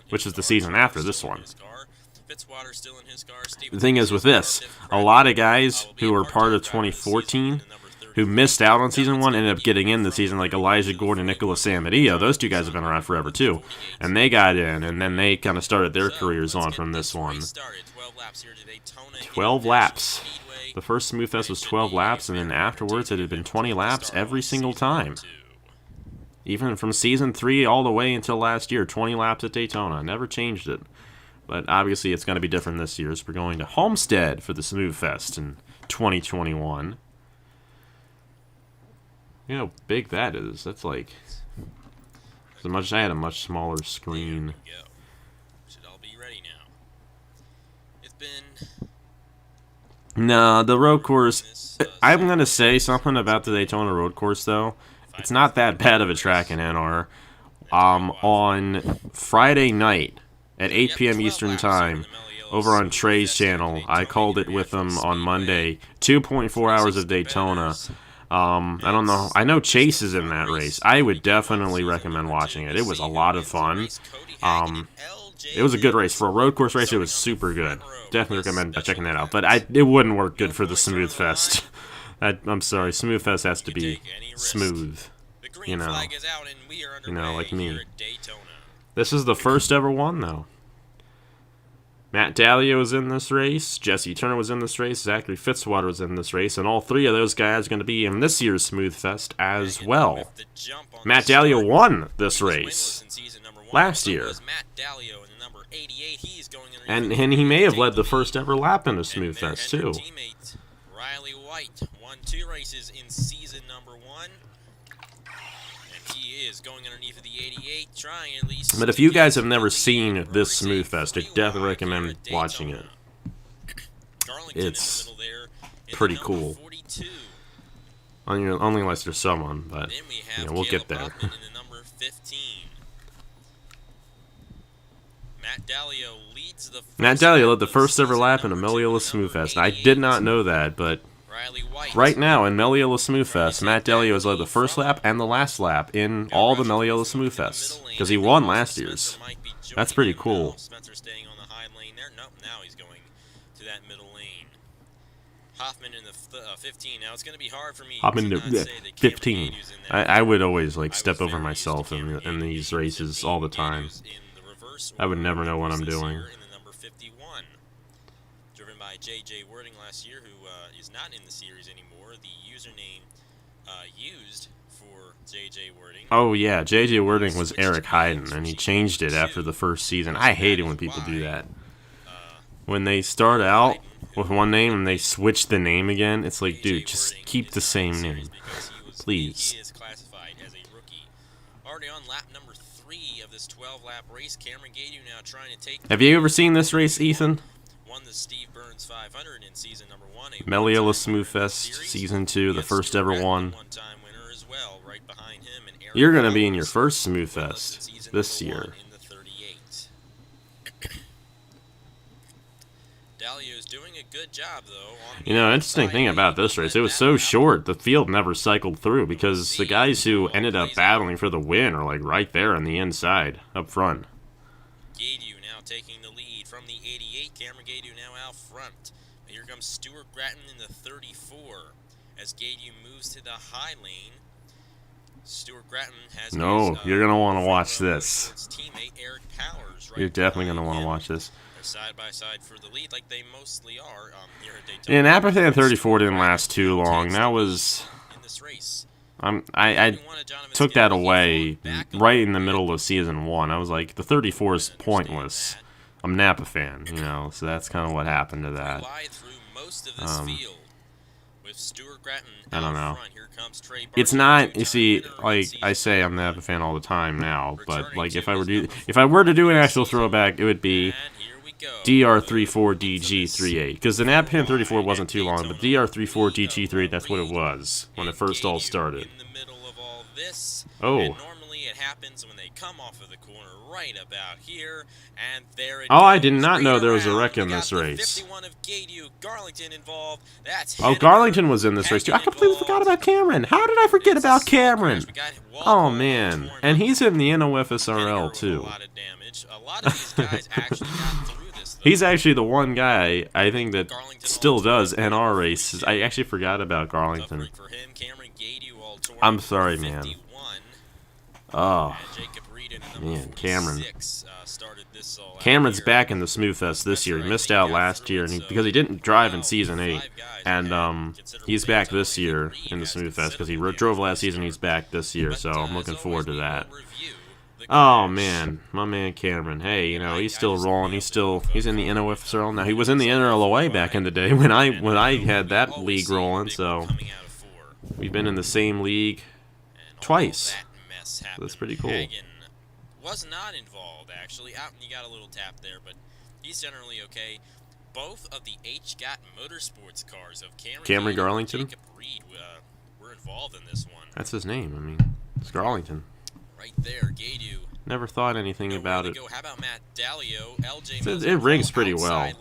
Which is the season after this one. The thing is with this, a lot of guys who were part of 2014 who missed out on season 1 ended up getting in the season, like Elijah Gordon and Nicholas Samadillo. Those two guys have been around forever too. And they got in, and then they kind of started their careers on from this one. 12 laps. The first Smooth Fest was 12 laps, and then afterwards it had been 20 laps every single time. Even from season 3 all the way until last year, 20 laps at Daytona. Never changed it. But obviously it's going to be different this year, as we're going to Homestead for the Smooth Fest in 2021. You know how big that is. That's like... I had a much smaller screen. Should all be ready now. It's been... No, the road course... I'm going to say something about the Daytona road course, though. It's not that bad of a track in NR. On Friday night at 8 p.m. Eastern Time, over on Trey's channel, I called it with him on Monday. 2.4 hours of Daytona. I don't know. I know Chase is in that race. I would definitely recommend watching it. It was a lot of fun. It was a good race. For a road course race, it was super good. Definitely recommend checking that out. But it wouldn't work good for the Smooth Fest. I'm sorry. Smooth Fest has to be smooth. You know, like me. This is the first ever one, though. Matt Dallio was in this race. Jesse Turner was in this race. Zachary Fitzwater was in this race. And all three of those guys are going to be in this year's Smooth Fest as well. Matt Dallio won this race last year. And he may have led the first ever lap in a Smooth Fest, too. Riley White won 2 races in season number 1. And he is going underneath of the 88, trying at least. But if you guys have never seen this Smooth Fest, I definitely recommend watching it. It's pretty cool. Only unless there's someone, but you know, we'll get there. Matt Dallio led the first ever lap in a Meliola Smooth Fest. I did not know that, but right now in Meliola Smooth Fest, Matt Dallio has led the first lap and the last lap in all the Meliola Smooth Fests because he won last year's. That's pretty cool. Spencer staying on the high lane there. Nope, now he's going to that middle lane. Hoffman in the 15. Now it's going to be hard for me. Hoffman in 15. I would always like step over myself in these races all the time. I would never know what I'm doing. In the number 51, driven by J.J. Wording last year, who is not in the series anymore. The username used for J.J. Wording. Oh yeah, J.J. Wording was Eric Hyden, and he changed it after the first season. I hate it when people do that. When they start out with one name and they switch the name again, it's like, dude, just keep the same name, please. He is classified as a rookie. Already on lap number 3 of this 12-lap race. Cameron Gadu now trying to take. Have you ever seen this race, Ethan? Won the Steve Burns 500 in season number 1. Meliola Smooth Fest season 2, the first ever one. One-time winner as well, right behind him. And You're gonna be in your first Smooth Fest this year. In the 38. Dallio's doing a good job though. You know, interesting thing about this race, it was so short, the field never cycled through because the guys who ended up battling for the win are like right there on the inside, up front. Gadu now taking the lead from the 88. Cameron Gadu now out front. Here comes Stuart Gratton in the 34 as Gadu moves to the high lane. Stuart Gratton has No, you're gonna want to watch this. Teammate Eric Powers right. You're definitely gonna want to watch this. Side by side for the lead, like they mostly are here at Daytona. And Apathan 34 didn't last too long. That was, in this race. I took that away right in the middle of season 1. I was like, the 34 is pointless. I'm a Napa fan, you know, so that's kind of what happened to that. I don't know. It's not, you see, like I say, I'm a Napa fan all the time now, but like if I were to do an actual throwback, it would be DR34DG38, because the Napa 34 wasn't too long, but DR34DG38, that's what it was when it first all started. Oh. Normally it happens when they come off of the corner right about here, and there it Oh, I goes. did not know there was a Around. wreck in We got this the race. 51 of Gadu, Garlington involved. That's Oh, Henniger. Garlington was in this race too. I completely forgot about Cameron. How did I forget about Cameron? We got Oh Walpole man, torn and up. he's in the NOFSRL Henniger with too. A lot of damage. A lot of these guys actually got through this. Though. He's actually the one guy I think that Garlington still all does torn. NR races. I actually forgot about Garlington. Suffering for him, Cameron Gadu all torn I'm up sorry, for man. 51. Oh, And Jacob Reed in number man, Cameron. 46, started this all out Cameron's here. back in the Smooth Fest this year. He missed out last year because he didn't drive in season 8, and he's back this year in the Smooth Fest because he drove last season. He's back this year, so I'm looking forward to that. Oh man, my man Cameron. Hey, you know he's still rolling. He's in the NOFSRL now. He was in the NRLOA back in the day when I had that league rolling. So we've been in the same league twice. That's pretty cool. Hagen was not involved actually. Out and you got a little tap there, but he's generally okay. Both of the HGOT Motorsports cars of Cameron Gadu and Garlington? Jacob Reed were involved in this one. That's his name. I mean, it's Garlington. Right there, Gadu. Never thought anything about it. How about Matt Dallio? LJ It rings pretty well,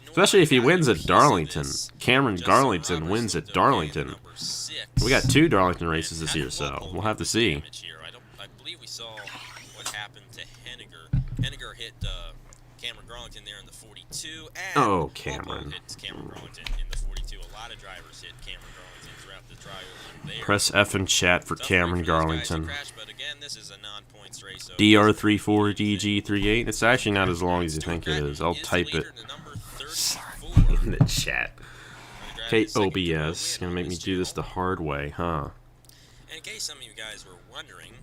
especially if he wins at Darlington. Cameron Garlington wins at Darlington. We got 2 Darlington races this year, so we'll have to see. I believe we saw what happened to Henniger. Henniger hit Cameron Garlington there in the 42. And Oh, Walpole Cameron. hit Cameron Garlington in the 42. A lot of drivers hit Cameron Garlington throughout the drive over there. Press F in chat for Tough Cameron break for those guys to Garlington. crash, but again, and this is a non-points race. So DR34DG38. It's actually not as long as you think it is. I'll type it in the chat. Okay, OBS. Gonna make me do this the hard way, huh? And in case some of you guys were wondering,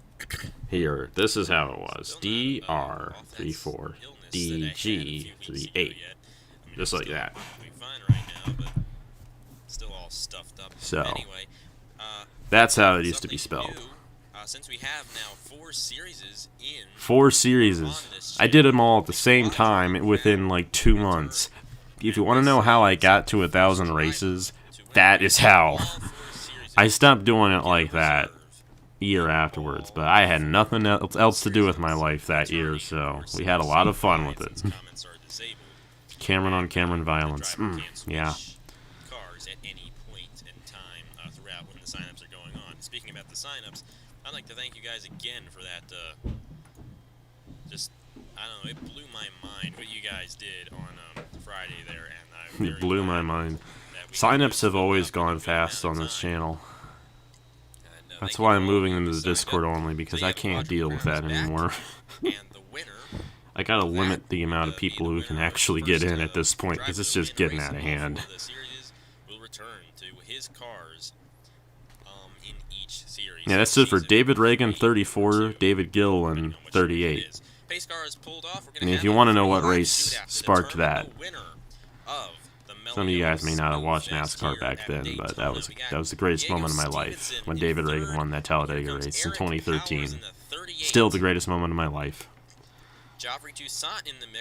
Here, this is how it was. DR34DG38. Just like that. Fine right now, but still all stuffed up. So, anyway, that's how it used to be spelled. New, since we have now 4 series in 4 series. I did them all at the same time within like 2 months. If you want to know how I got to 1,000 races, that is how. I stopped doing it like that year afterwards, but I had nothing else to do with my life that year, so we had a lot of fun with it. Cameron on Cameron violence. Yeah. Cars at any point in time throughout when the signups are going on. Speaking about the signups, I'd like to thank you guys again for that. Just, I don't know, it blew my mind what you guys did on Friday there, and It blew my mind. Signups have always gone fast on this channel. That's why I'm moving into the Discord only, because I can't deal with that anymore. I gotta limit the amount of people who can actually get in at this point, because it's just getting out of hand. Yeah, that's it for David Reagan 34, David Gillen 38. And if you want to know what race sparked that, some of you guys may not have watched NASCAR back then, but that was the greatest moment of my life, when David Reagan won that Talladega race in 2013. Still the greatest moment of my life.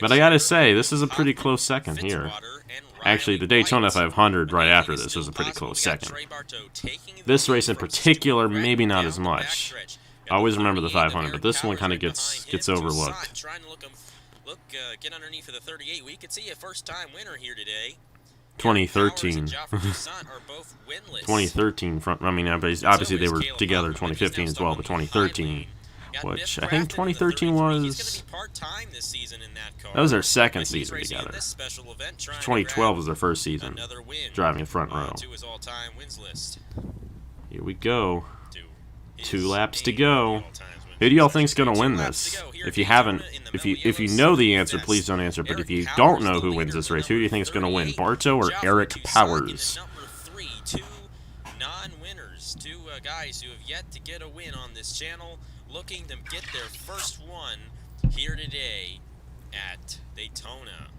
But I gotta say, this is a pretty close second here. Actually, the Daytona 500 right after this was a pretty close second. This race in particular, maybe not as much. I always remember the 500, but this one kind of gets overlooked. Get underneath of the 38. We could see a first-time winner here today. 2013. 2013 front. I mean, obviously they were together in 2015 as well, but 2013, which I think 2013 was. That was their second season together. 2012 was their first season, driving in front row. Here we go. 2 laps to go. Who do y'all think's gonna win this? If you haven't, if you know the answer, please don't answer. But if you don't know who wins this race, who do you think is gonna win, Barto or Eric Powers? Two non-winners, 2 guys who have yet to get a win on this channel, looking to get their first one here today at Daytona.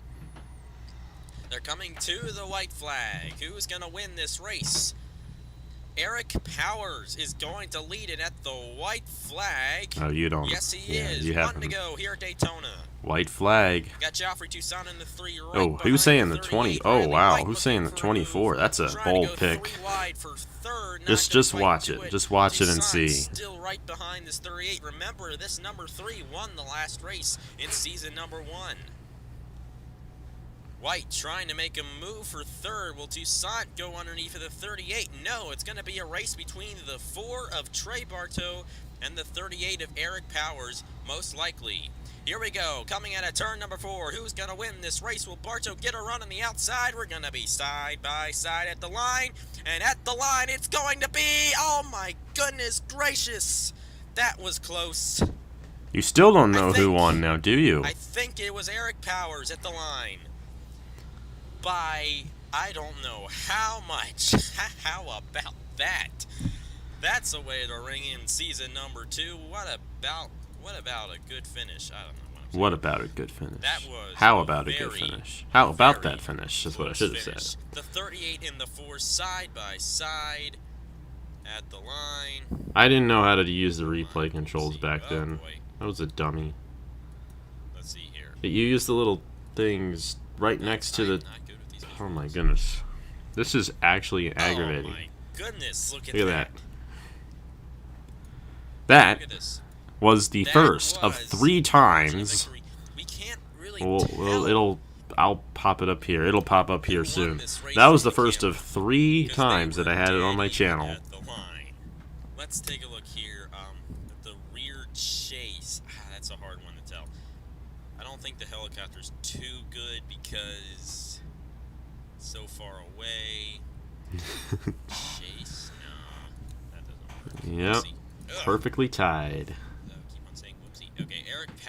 They're coming to the white flag. Who's gonna win this race? Eric Powers is going to lead it at the white flag. Oh, you don't. Yes, he is. You One to go here at Daytona. White flag. Got Joffrey Toussaint in the 3 right. Oh, who's saying the 20? Oh, wow. Who's saying the 24? That's a bold pick. Just watch it. Just watch it and see. Still right behind this 38. Remember, this number 3 won the last race in season number 1. White trying to make a move for 3rd. Will Toussaint go underneath of the 38? No, it's going to be a race between the 4 of Trey Barto and the 38 of Eric Powers, most likely. Here we go, coming at a turn number 4. Who's going to win this race? Will Barto get a run on the outside? We're going to be side by side at the line. And at the line, it's going to be... Oh my goodness gracious. That was close. You still don't know who won now, do you? I think it was Eric Powers at the line. By, I don't know how much. How about that? That's a way to ring in season number 2. What about a good finish? I don't know what about a good finish? That was how about a good finish? How about that finish? That's what I should have said. The 38 and the 4 side by side at the line. I didn't know how to use the replay controls back then. I was a dummy. Let's see here. But you use the little things right next to the... Oh my goodness. This is actually aggravating. Oh my goodness, look at that. That was the first of 3 times. We can't really I'll pop it up here. It'll pop up here soon. That was the first of 3 times that I had it on my channel. Let's take a look here. The rear chase. That's a hard one to tell. I don't think the helicopter's too good because so far away. Chase? No, that doesn't work. Yep. Perfectly tied.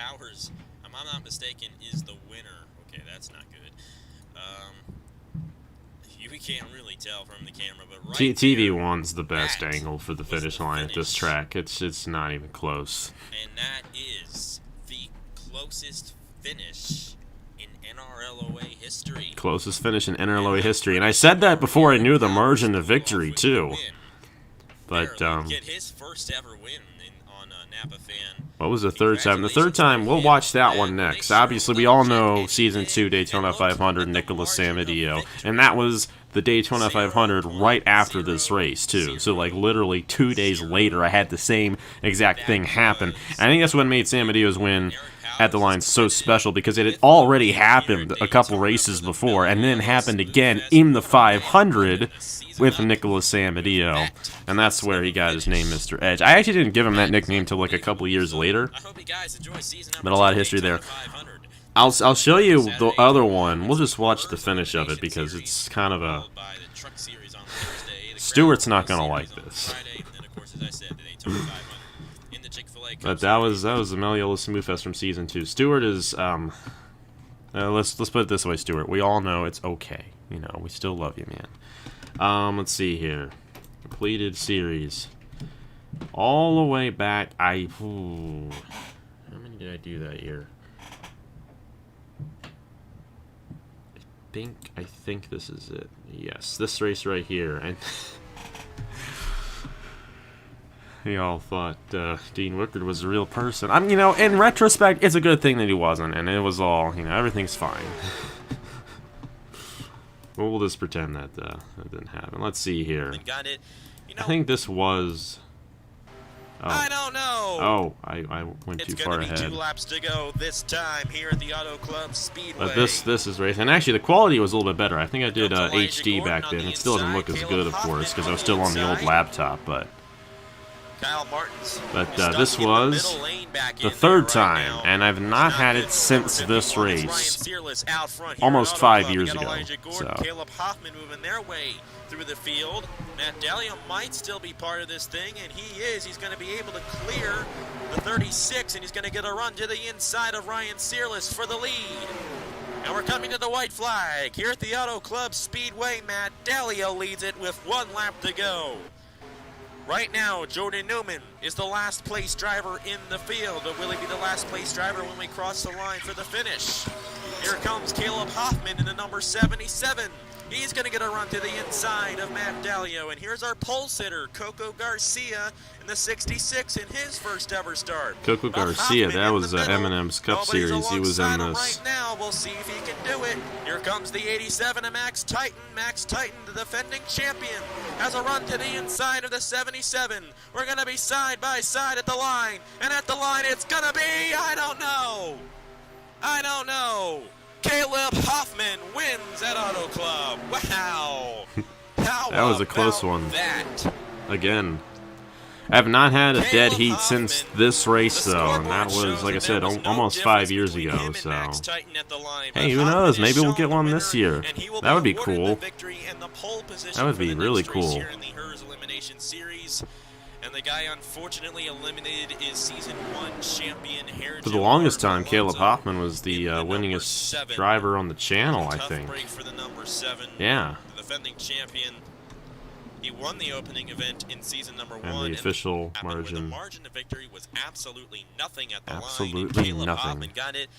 Powers, if I'm not mistaken, is the winner. Okay, that's not good. We can't really tell from the camera, but right TV1's the best that angle for the was finish the line at this finish. track. It's not even close. And that is the closest finish in NRLOA history. Closest finish in NRLOA history. And I said that before I knew the margin of victory, too. But, get his first ever win on Napa Fan. what was the third time? The third time, we'll watch that one next. Obviously, we all know Season 2 Daytona 500, Nicholas Samadillo. And that was the Daytona 500 right after this race, too. So, like, literally 2 days later, I had the same exact thing happen. I think that's what made Samadillo's win at the line so special, because it had already happened a couple races before, and then happened again in the 500 with Nicholas Samadillo, and that's where he got his name, Mr. Edge. I actually didn't give him that nickname till like a couple years later, but a lot of history there. I'll show you the other one. We'll just watch the finish of it because it's kind of a... Stewart's not gonna like this. But that was the Meliola Smoothfest from Season 2. Stewart is let's put it this way, Stewart. We all know it's okay. You know, we still love you, man. Let's see here. Completed series. All the way back. How many did I do that year? I think this is it. Yes, this race right here. And y'all thought Dean Wickard was a real person. You know, in retrospect, it's a good thing that he wasn't, and it was all, you know, everything's fine. Well, we'll just pretend that that didn't happen. Let's see here. Got it. You know, I think this was... Oh. I don't know. Oh, I went too far ahead. It's going to be 2 laps to go this time here at the Auto Club Speedway. But this is race, and actually the quality was a little bit better. I think I did HD back then. It still didn't look as good, of course, because I was still on the old laptop. But this was the third time, and I've not had it since this race, almost 5 years ago. So. Caleb Hoffman moving their way through the field. Matt Dalia might still be part of this thing, and he is. He's going to be able to clear the 36, and he's going to get a run to the inside of Ryan Searless for the lead. And we're coming to the white flag here at the Auto Club Speedway. Matt Dalia leads it with 1 lap to go. Right now, Jordan Newman is the last place driver in the field, but will he be the last place driver when we cross the line for the finish? Here comes Caleb Hoffman in the number 77. He's going to get a run to the inside of Matt Dalia. And here's our pole sitter, Coco Garcia, in the 66 in his first ever start. Coco Garcia, that was Eminem's Cup Series. He was in this. Right now, we'll see if he can do it. Here comes the 87 of Max Titan. Max Titan, the defending champion, has a run to the inside of the 77. We're going to be side by side at the line. And at the line, it's going to be, I don't know. Caleb Hoffman wins at Auto Club. Wow. That was a close one. That? Again. I have not had a dead heat since this race, though, and that was, like I said, almost 5 years ago, so... Hey, who knows? Maybe we'll get one this year. That would be cool. That would be really cool. And the guy unfortunately eliminated is Season 1 champion Harry. For the longest time, Caleb Hoffman was the winningest driver on the channel, I think. For the number 7, yeah. The defending champion. He won the opening event in Season number 1. And the official margin. The margin of victory was absolutely nothing at the line. Absolutely nothing. Hoffman got it.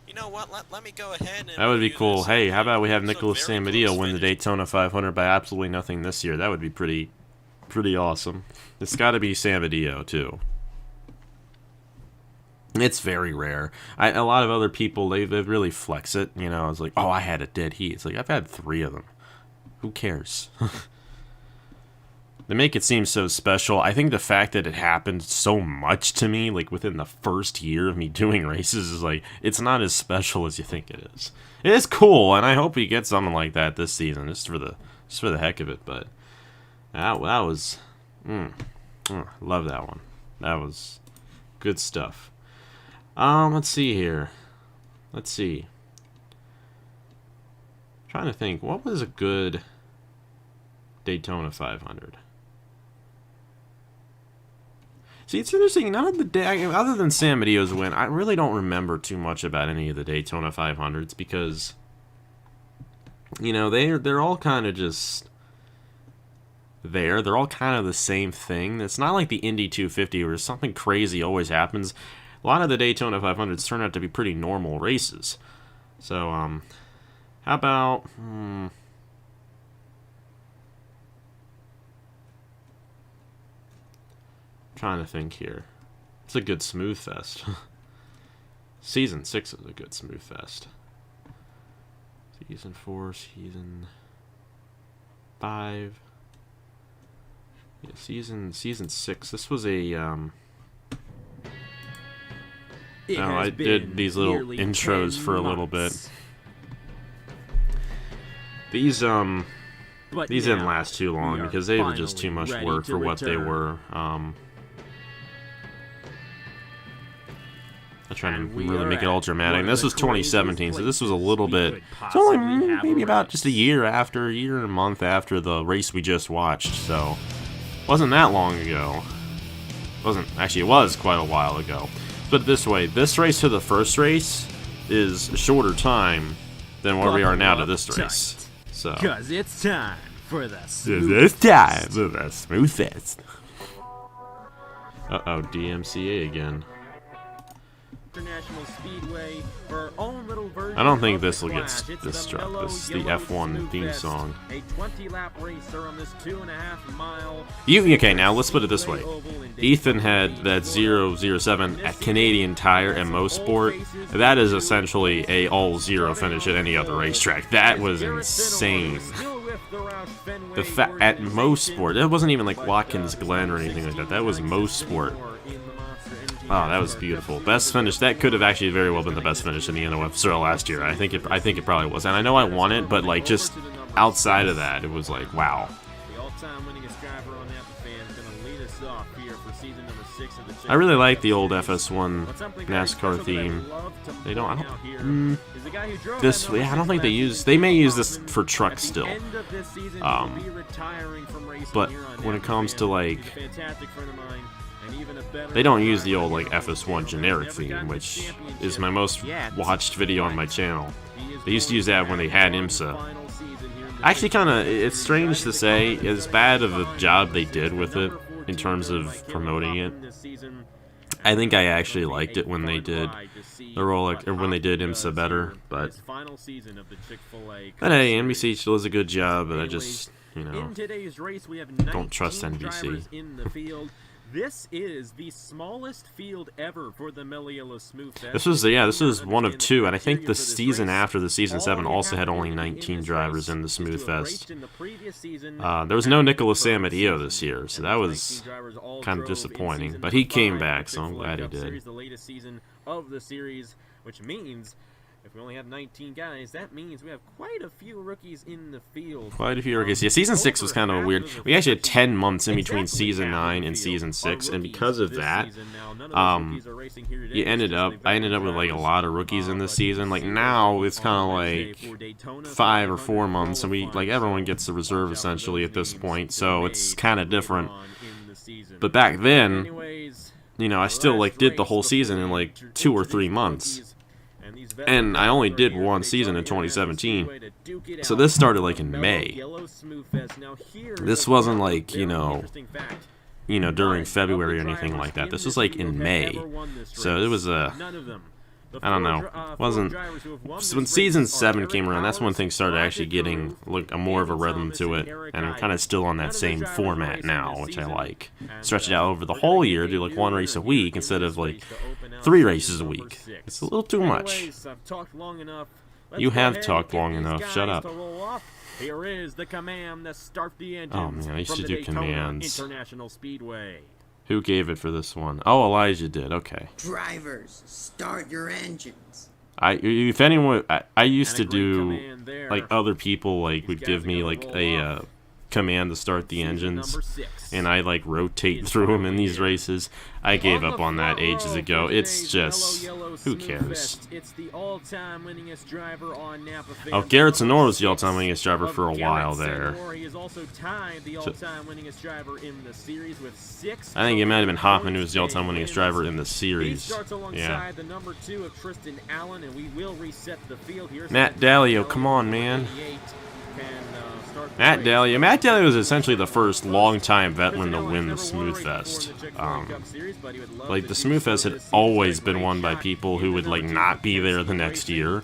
You know what? Let me go ahead and... That would be cool. Hey, how about we have Nicholas Samadillo win the Daytona 500 by absolutely nothing this year? That would be pretty awesome. It's got to be Samadillo, too. It's very rare. A lot of other people, they really flex it. You know, it's like, oh, I had a dead heat. It's like, I've had 3 of them. Who cares? They make it seem so special. I think the fact that it happened so much to me, like within the first year of me doing races, is like, it's not as special as you think it is. It is cool, and I hope he gets something like that this season, just for the heck of it. But that was... love that one. That was good stuff. Let's see here. Let's see. Trying to think, what was a good Daytona 500? See, it's interesting. None of the other than San Mateo's win, I really don't remember too much about any of the Daytona 500s because, you know, they're all kind of just there. They're all kind of the same thing. It's not like the Indy 250 where something crazy always happens. A lot of the Daytona 500s turn out to be pretty normal races. So, how about trying to think here. It's a good smooth fest. Season 6 is a good smooth fest. Season 4, Season 5. Yeah, season 6. This was a I did these little intros for a little bit. These didn't last too long because they were just too much work for what they were. I'm trying to really make it all dramatic. And this was 2017, so this was a little bit. It's only maybe about just a year and a month after the race we just watched. So, wasn't that long ago. It was quite a while ago. But this way, this race to the first race is a shorter time than where we are now to this race. So, because it's time for the smooth fest. Uh-oh, DMCA again. International Speedway for our own little version. I don't think of this the will get Clash. It's this the dropped. mellow This is the yellow F1 Smooth theme Fest, song. A 20-lap racer on this 2.5 mile. Okay, now let's put it this way. Ethan had that 007 at Canadian Tire and Mosport. That is essentially a all-zero finish at any other racetrack. That was insane. At Mosport, that wasn't even like Watkins Glen or anything like that. That was Mosport. Oh, that was beautiful. Best finish. That could have actually very well been the best finish in the NOF last year. I think it probably was. And I know I won it, but like just outside of that, it was like wow. I really like the old FS1 NASCAR theme. I don't think they use. They may use this for trucks still. But when it comes to like. They don't use the old like FS1 generic theme, which is my most watched video on my channel. They used to use that when they had IMSA. Actually, it's strange to say, as bad of a job they did with it in terms of promoting it. I think I actually liked it when they did the Rolex, or when they did IMSA better. But hey, NBC still does a good job, but I just, don't trust NBC. This is the smallest field ever for the Mellow Yellow Smooth Fest. This was one of two, and I think the season after the season 7 also had only 19 drivers in the Smooth Fest. There was no Nicolas San Mateo this year, so that was kind of disappointing. But he came back, so I'm glad he did. The latest season of the series, which means if we only have 19 guys, that means we have quite a few rookies in the field. Quite a few rookies. Yeah, Season 6 was kind of weird. We actually had 10 months in between Season 9 and Season 6, and because of that, I ended up with like a lot of rookies in this season. Like now, it's kind of like 5 or 4 months, and everyone gets the reserve essentially at this point, so it's kind of different. But back then, I still did the whole season in like 2 or 3 months. And I only did one season in 2017, so this started in May. This wasn't during February or anything like that. This was in May, so it was I don't know. So when season 7 came around, that's when things started actually getting more of a rhythm to it, and I'm kind of still on that same format now, which I like. Stretch it out over the whole year, do one race a week instead of 3 races a week. It's a little too much. You have talked long enough. Shut up. Here is the command to start the engines. Oh man, I used to do commands. International Speedway. Who gave it for this one? Oh, Elijah did. Okay. Drivers, start your engines. I used to do other people would give me a command to start the Season engines, number 6. and I like rotate through them in these races. I gave up on that ages ago. It's just, who cares? It's the all-time winningest driver on Napa Fans. Oh, Garrett Sonora was the all-time winningest driver for a while there. He is also tied the all-time winningest driver in the series with 6. I think it might have been Hoffman who was the all-time winningest driver in the He series. starts alongside Yeah. the number 2 of Tristan Allen, and we will reset the field here. Matt Dalio, come on, man. Matt Dalio. Matt Dalio was essentially the first long-time veteran to win the Smooth Fest. Like, the Smooth Fest had always been won by people who would, like, not be there the next year.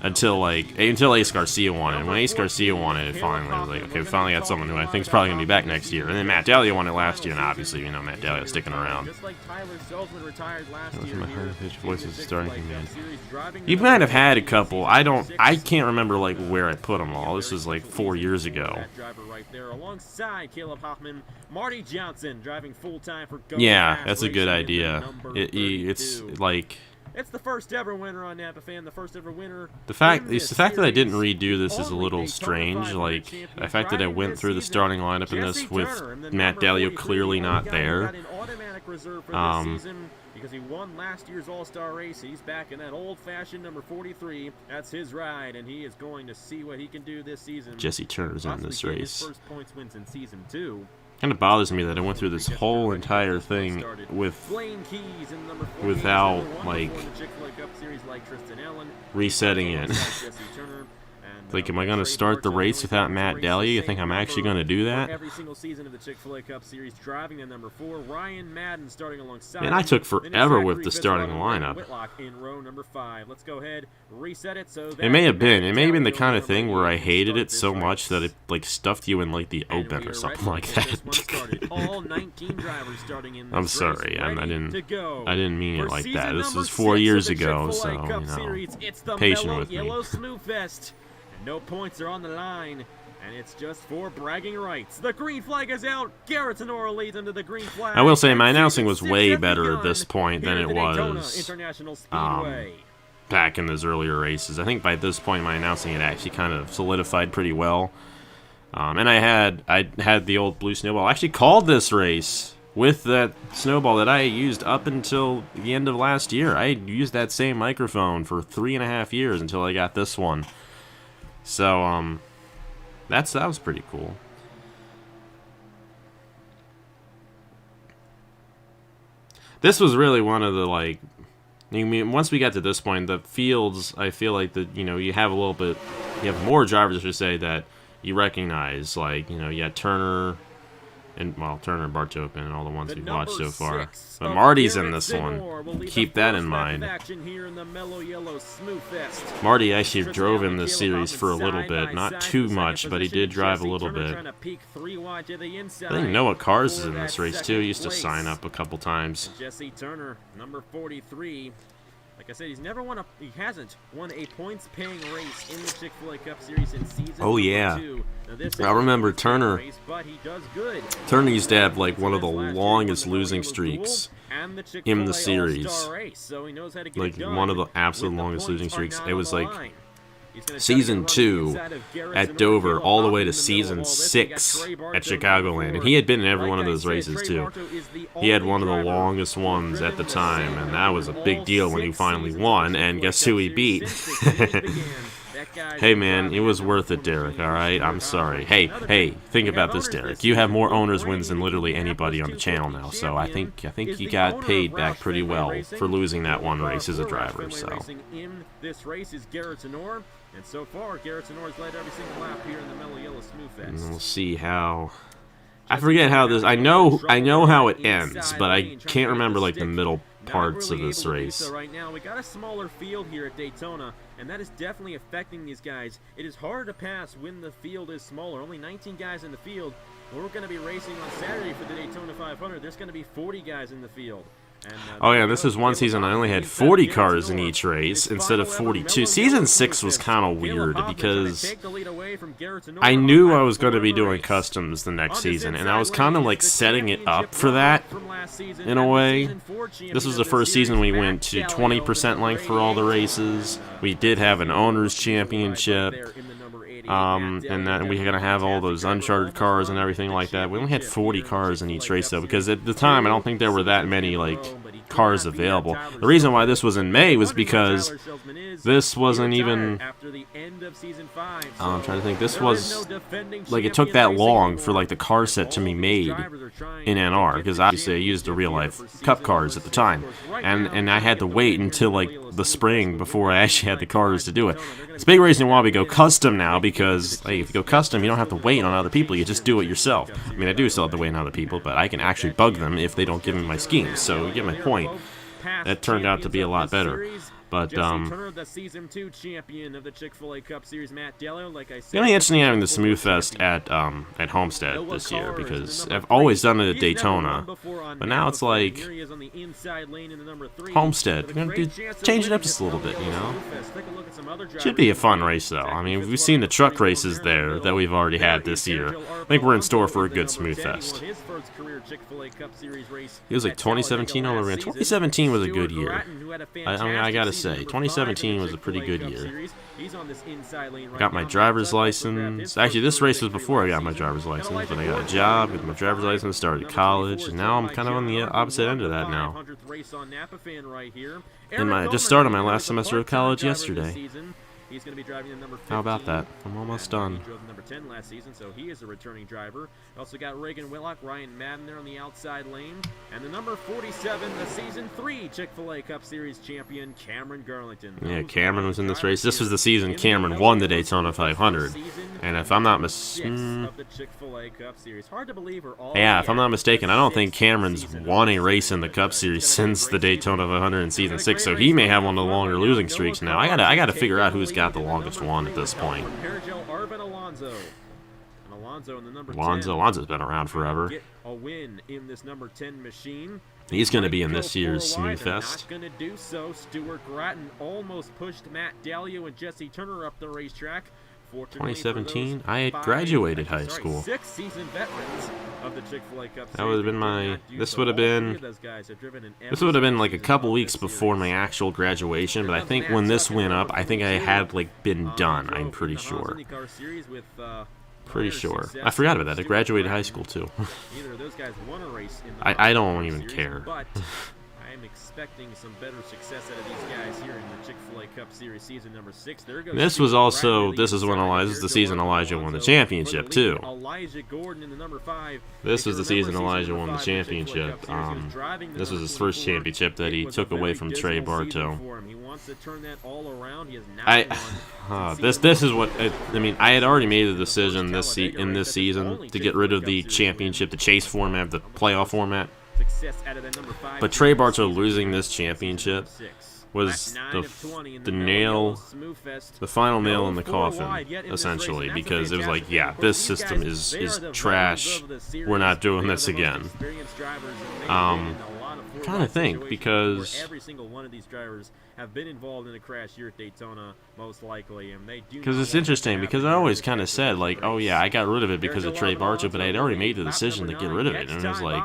Until Ace Garcia won it. When Ace Garcia won it, it finally was like, okay, we finally got someone who I think is probably going to be back next year. And then Matt Dalio won it last year, and obviously, you know, Matt Dalio's sticking around. Just like Tyler Selzman retired last year my here, pitch voices in the starting Chick-fil-A again. Cup Series, driving You the might have number had a 8 couple. I can't remember, like, where I put them all. This was, like, 4 years ago. That driver right there, alongside Caleb Hoffman, Marty Johnson driving full time for Go Yeah, Fast that's a good Racing in the idea. number It's 32. like... It's the first ever winner on Napa Fan, the first ever winner. The fact in this that I didn't series. redo this is a Only little Daytona strange. 500 Like, champion the fact that I driving went this through the season, starting lineup in Jesse this with Turner in the Matt number Dalio 43. clearly not He got there. an automatic reserve for this season because he won last year's All-Star race. He's back in that old-fashioned number 43. That's his ride, and he is going to see what he can do this season. Jesse Turner's in Possibly this get his race. first points wins in season 2. Kind of bothers me that I went through this whole entire thing with Blaine Keys in number 48, without, number 1 like, before the Chick-fil-A Cup Series, like Tristan Allen. resetting it. Jesse Turner, and, Like, am I going to Trey start the Barton, race only without drives Matt the race Dalio? the You same think I'm actually number going to do for that? every single season of the Chick-fil-A Cup Series, driving in number 4, Ryan Madden starting alongside. Man, I took him. Then forever Zachary with the starting Fitzgerald and lineup. Whitlock in row number 5. Let's go ahead, reset it. So It may have been. It may have been the Dalio kind of number thing where I 8 hated start it so this much that race. it, like, stuffed you in, like, the And open we or are something ready like to get this one that. started. All 19 drivers starting in this I'm race, sorry. I ready didn't. to go. I didn't mean it For like season that. This number was 4 6 years of the ago, Chick-fil-A so Cup you know. Series, it's the patient Mellow with me. Yellow Smooth Fest. And no points are on the line, and it's just for bragging rights. The green flag is out. Garrett Sonora leads into the green flag. I will say my And announcing season was 6 way has better at begun this point than here it at the Daytona was International Speedway. back in those earlier races. I think by this point my announcing had actually kind of solidified pretty well. And I had the old blue snowball. I actually called this race with that snowball that I used up until the end of last year. I used that same microphone for 3.5 years until I got this one. So that was pretty cool. This was really one of the, like, I mean, once we got to this point, the fields, I feel like that, you know, you have more drivers, I should say, that you recognize, like, you know, you had Turner and Turner and Bartopin and all the ones we've watched so far. But Marty's in this one. Keep that in mind. Marty actually drove in this series for a little bit, not too much, but he did drive a little bit. I think Noah Cars is in this race too. He used to sign up a couple times. Jesse Turner, number 43. Like I said, he hasn't won a points-paying race in the Chick-fil-A Cup Series in season Oh, yeah. number 2. Now, this I remember is a Turner. race, but he does good. Turner used to have, like, one of the longest losing streaks in the series. Like, one of the absolute longest losing streaks. It was, like, season 2 at Dover all the way to season 6 at Chicagoland. And he had been in every one of those races, too. He had one of the longest ones at the time, and that was a big deal when he finally won. And guess who he beat? Hey, man, it was worth it, Derek, all right? I'm sorry. Hey, think about this, Derek. You have more owners wins than literally anybody on the channel now, so I think you got paid back pretty well for losing that one race as a driver, so. In this race is Garrett Sonora, and so far Garrett Sonora's led every single lap here in the Mellow Yellow Smooth Fest. And we'll see how. I forget how this. I know how it ends, but I can't remember like the middle parts of this race. So right now we got a smaller field here at Daytona, and that is definitely affecting these guys. It is harder to pass when the field is smaller. Only 19 guys in the field. When we're going to be racing on Saturday for the Daytona 500, there's going to be 40 guys in the field. And, oh yeah, this is one season I only had 40 cars in each race instead of 42. Season 6 was kind of weird because I knew I was going to be doing customs the next season, and I was kind of like setting it up for that in a way. This was the first season we went to 20% length for all the races. We did have an Owners' Championship. And then we're gonna have all those uncharted cars and everything like that. We only had 40 cars in each race though, because at the time I don't think there were that many like cars available. The reason why this was in May was because this wasn't even. I'm trying to think. This was like it took that long for like the car set to be made in NR, because obviously I used the real life Cup cars at the time, and I had to wait until like the spring before I actually had the cars to do it. It's a big reason why we go custom now, because like, if you go custom, you don't have to wait on other people. You just do it yourself. I mean, I do still have to wait on other people, but I can actually bug them if they don't give me my schemes. So you get my point. That turned out to be a lot better. But Turner, the season 2 champion of the Chick-fil-A Cup Series, Matt Dello, like I said, the only interesting having the Smooth Fest at Homestead this year, because I've always done it at Daytona, but now it's like Homestead. We're gonna change it up just a little bit, you know. Should be a fun race though. I mean, we've seen the truck races there that we've already had this year. I think we're in store for a good Smooth Fest. It was like 2017 all around. 2017 was a good year. I mean, I gotta say, 2017 was a pretty good year. I got my driver's license. Actually, this race was before I got my driver's license, but I got a job, got my driver's license, started college, and now I'm kind of on the opposite end of that now. And I just started my last semester of college yesterday. He's going to be driving the number 15. How about that? I'm almost done. He drove the number 10 last season, so he is a returning driver. Also got Reagan Whitlock, Ryan Madden there on the outside lane. And the number 47, the Season 3 Chick-fil-A Cup Series champion, Cameron Garlington. Yeah, Cameron was in this race. This was the season Cameron won the Daytona 500. And if I'm not mistaken, yeah, if I'm not mistaken, I don't think Cameron's won a race in the Cup Series since the Daytona 500 in Season 6, so he may have one of the longer losing streaks now. I gotta figure out who's got the longest one at this point. Alonso's been around forever. A win in this number 10 machine. He's going to be in this year's Smooth Fest. Not going to do so. Stuart Gratton almost pushed Matt Dalio and Jesse Turner up the racetrack. 2017, I had graduated high school. 6 seasoned veterans of the Chick-fil-A Cup. That would have been my. This would have been like a couple weeks before my actual graduation. But I think when this went up, I think I had like been done. I'm pretty sure. Pretty sure. I forgot about that. I graduated high school too. I don't even care. I'm expecting some better success out of these guys here in the Chick-fil-A Cup Series season number 6. This was also, this is when Elijah, this is the season Elijah won the championship too. This was the season Elijah won the championship. This was his first championship that he took away from Trey Bartow. This is what I mean. I had already made the decision in this season to get rid of the championship, the chase format, the playoff format. But Trey Bartow losing this championship was the nail, the final nail in the coffin, essentially, because it was like, yeah, this system is trash. We're not doing this again. I'm trying to think, because every single one of these drivers have been involved in a crash here at Daytona, most likely, and they do. Because it's interesting, because I always kind of said, like, oh yeah, I got rid of it because of Trey Bartow, but I had already made the decision to get rid of it, and it was like,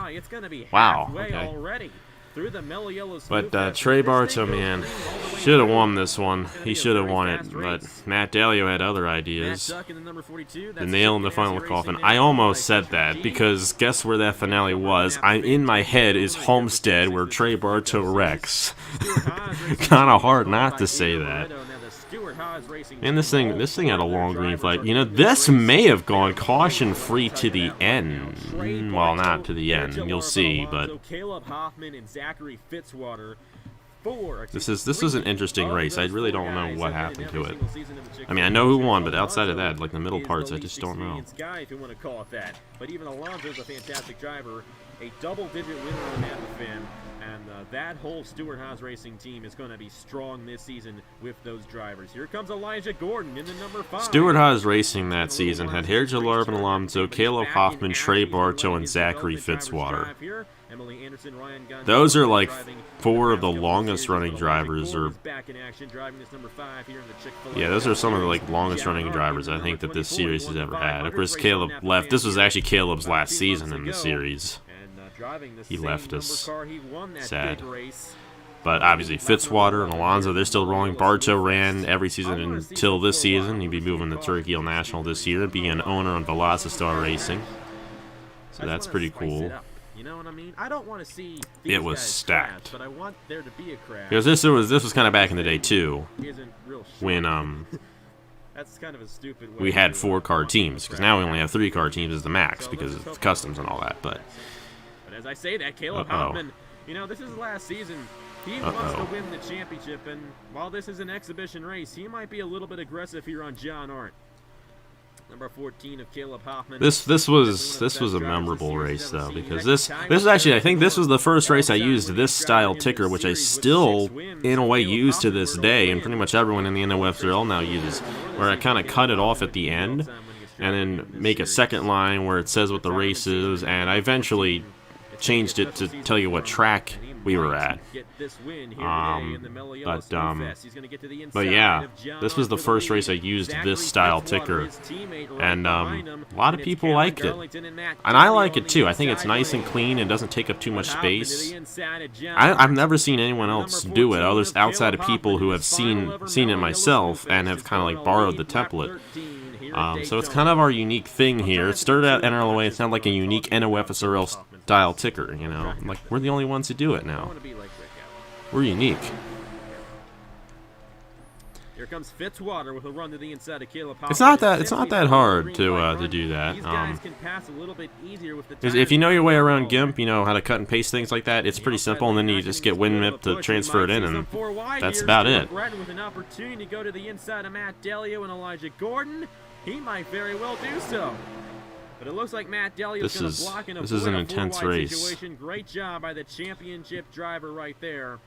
wow, okay. But Trey Bartow, man, should have won this one. He should have won it, but Matt Dalio had other ideas. The nail in the final coffin. I almost said that, because guess where that finale was? In my head is Homestead, where Trey Bartow wrecks. Kind of hard not to say that. And this thing had a long green flag. You know, this may have gone caution-free to the end. Well, not to the end. You'll see, but this was an interesting race. I really don't know what happened to it. I mean, I know who won, but outside of that, like the middle parts, I just don't know. But even Alonso's a fantastic driver, a double-digit winner on Napa, and that whole Stewart Haas Racing team is going to be strong this season with those drivers. Here comes Elijah Gordon in the number 5. Stewart Haas Racing that season had Herja Larvin Alonso, Caleb Hoffman, Trey Bartow, and Zachary Fitzwater. Those are like 4 of the longest running drivers, or yeah, those are some of the like longest running drivers I think that this series has ever had. Of course, Caleb left. This was actually Caleb's last season in the series. He left us. Sad. But obviously Fitzwater and Alonso, they're still rolling. Bartow ran every season until this season. He'd be moving to Turkey Hill National this year, being an owner on Velocistar Racing. So that's pretty cool. You know what I mean? I don't want to see It was stacked. crash, but I want there to be a crash. Because this was kind of back in the day too, Isn't real shit. when That's kind of a stupid way we to had do it. 4-car teams. Because now we only have 3-car teams as the max because of customs and all that. But as I say that, Caleb Uh-oh. Hoffman, you know, this is his last season. He wants to win the championship, and while this is an exhibition race, he might be a little bit aggressive here on John Art. Number 14 of Caleb Hoffman. this was a memorable race though, because this is actually, I think this was the first race I used this style ticker, which I still in a way use to this day, and pretty much everyone in the NOFL now uses, where I kind of cut it off at the end and then make a second line where it says what the race is, and I eventually changed it to tell you what track we were at. But yeah, this was the first race I used this style ticker, and a lot of people liked it, and I like it too. I think it's nice and clean and doesn't take up too much space. I've never seen anyone else do it, others outside of people who have seen it myself and have kind of like borrowed the template. So it's kind of our unique thing here. It started out NRLOA. It's not like a unique NOFSRL style ticker, you know. Like, we're the only ones who do it now. We're unique. Here comes Fitzwater with a run to the inside of Caleb Hoffman. It's not that hard to do that. These guys can pass a little bit easier with the If you know your way around GIMP, you know how to cut and paste things like that, it's pretty simple, and then you just get WinMip to transfer it in, and that's about it. With an opportunity to go to the inside of Matt Delio and Elijah Gordon, he might very well do so. But it looks like Matt Delio's going to block and this is an avoid a intense four-wide race. situation. Great job by the championship driver right there.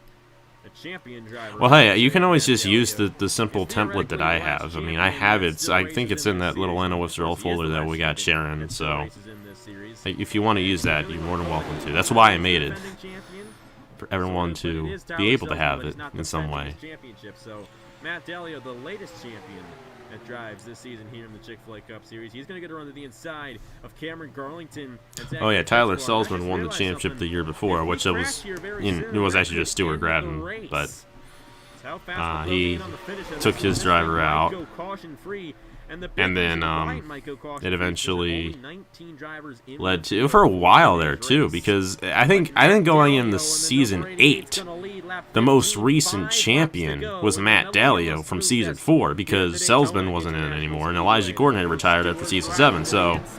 The champion driver. Well, hey, you can always just use the simple template that I have. I mean, I have it. I think it's in that little NOFSRL folder that we got sharing. So if you want to use that, you're more than welcome to. That's why I made it, for everyone to be able to have it in some way. So Matt Delio, the latest champion that drives this season here in the Chick-fil-A Cup Series. He's going to get a run to the inside of Cameron Garlington. Oh yeah, Tyler Salzman won the championship the year before, which it was actually just Stuart Gratton, but he took his driver out, and then it eventually led to, for a while there too, because I think going in the season 8, the most recent champion was Matt Delio from season 4, because Salzman wasn't in it anymore, and Elijah Gordon had retired after season 7. So that's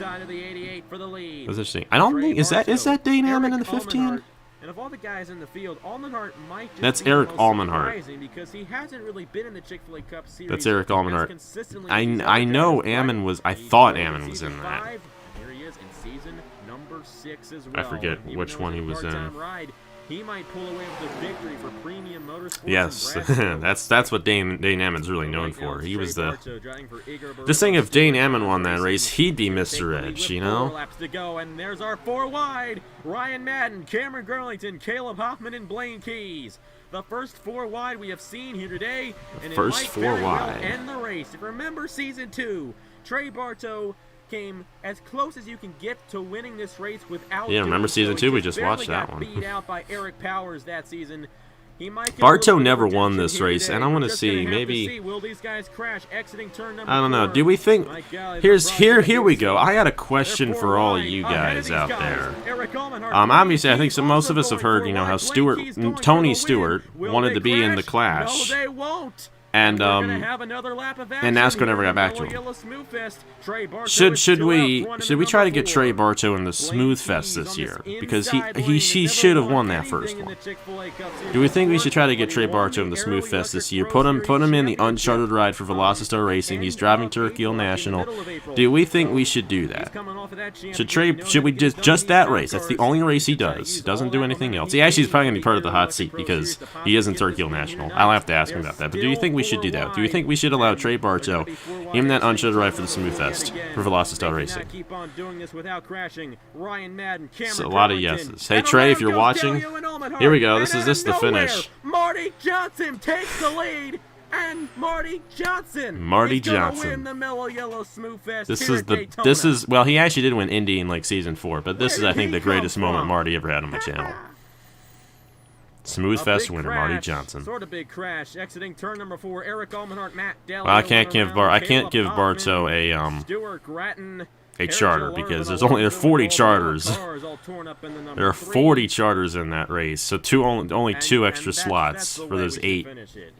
interesting. I don't think is that Dane Ammon in the 15. And of all the guys in the field, Almenhart might just That's be Eric the most Almenhart. surprising because he hasn't really been in the Chick-fil-A Cup Series. That's Eric Has Almenhart. consistently I used know other Ammon guys. was. I He thought started Ammon was in season that. 5. Here he is in season number 6 as well. I forget And even which though one it's he a was in. part-time ride, he might pull away with the victory for Premium Motorsports. Yes, in Bradford. that's what Dane Ammon's really known Right now, for. He Trey was the. Bartow driving for Igor Just saying, if Bartow. Dane Ammon won that race, he'd be Take Mr. the lead Edge, with you 4 know. laps to go, and there's our 4 wide. Ryan Madden, Cameron Garlington, Caleb Hoffman, and Blaine Keys. The first 4 wide we have seen here today, and first it might 4 very well wide. end the race. If you remember season 2, Trey Bartow came as close as you can get to winning this race without. Yeah, remember doing so. season 2? We He just barely watched that got one. Beat out by Eric Powers that season. He might get a Bartow little bit never of won redemption this here race, today. and I want We're to just gonna see have to maybe. see, will these guys crash exiting turn number I don't know. 4? Do we think? Mike Galley, Here we go. I got a question They're for 4 all of wide. you Ahead of guys these out guys, there. Eric Almenhart, Obviously, I Blaine think Keys most of also us have going heard, 4 you know, how wide. Blaine Keys going for Tony the Stewart win. Will wanted they to be in the crash? Clash. No, they won't. And We're gonna have another lap of action NASCAR never here got back in to him. Yellow Smooth Fest. Trey Bartow is should still we out front in should we the try to number get Trey 4. Bartow in the Blaine Smooth Keys Fest on this year, because inside lane. he Never should have won won that anything first in the one. Chick-fil-A Cup Series Do we think we before, should try to get but he Trey won Bartow in the Aero Smooth Fest Electric this year? Pro Put him Series in the championship Uncharted ride for Velocistar Racing. He's driving Turkey Hill National. Do we think we should do that? Should we just that race? That's the only race he does. He doesn't do anything else. He actually is probably gonna be part of the hot seat because he is in Turkey Hill National. I'll have to ask him about that. But do you think we should do that? Do you think we should allow Trey Bartow in that Uncharted ride for the Smooth Fest for Velocistar Racing? Keep on doing this without crashing. Ryan Madden, Cameron So a lot of Garlington. yeses. Hey And Trey, around if you're goes watching, Delio and Almenhart. here we go. This And is out of the nowhere, finish. Marty Johnson takes the lead. And Marty Johnson. Marty is gonna Johnson. Win the Mellow Yellow Smooth Fest This here is at the Daytona. well, he actually did win Indy in like season 4, but this Where is I did think he the come greatest moment from? Marty ever had on my channel. Smooth A Fest big winner, Marty crash, Johnson. Sort of big crash. Exiting turn number 4, Eric Almenhart, Matt Dellio. Well, I can't give Caleb Barto Hoffman, Stuart Gratton, a Harry charter Gillard, because and there are 40 all the charters. cars all torn up in the number There are 3. 40 charters in that race, so only And- two and extra that's slots the for way those we should 8 finish it.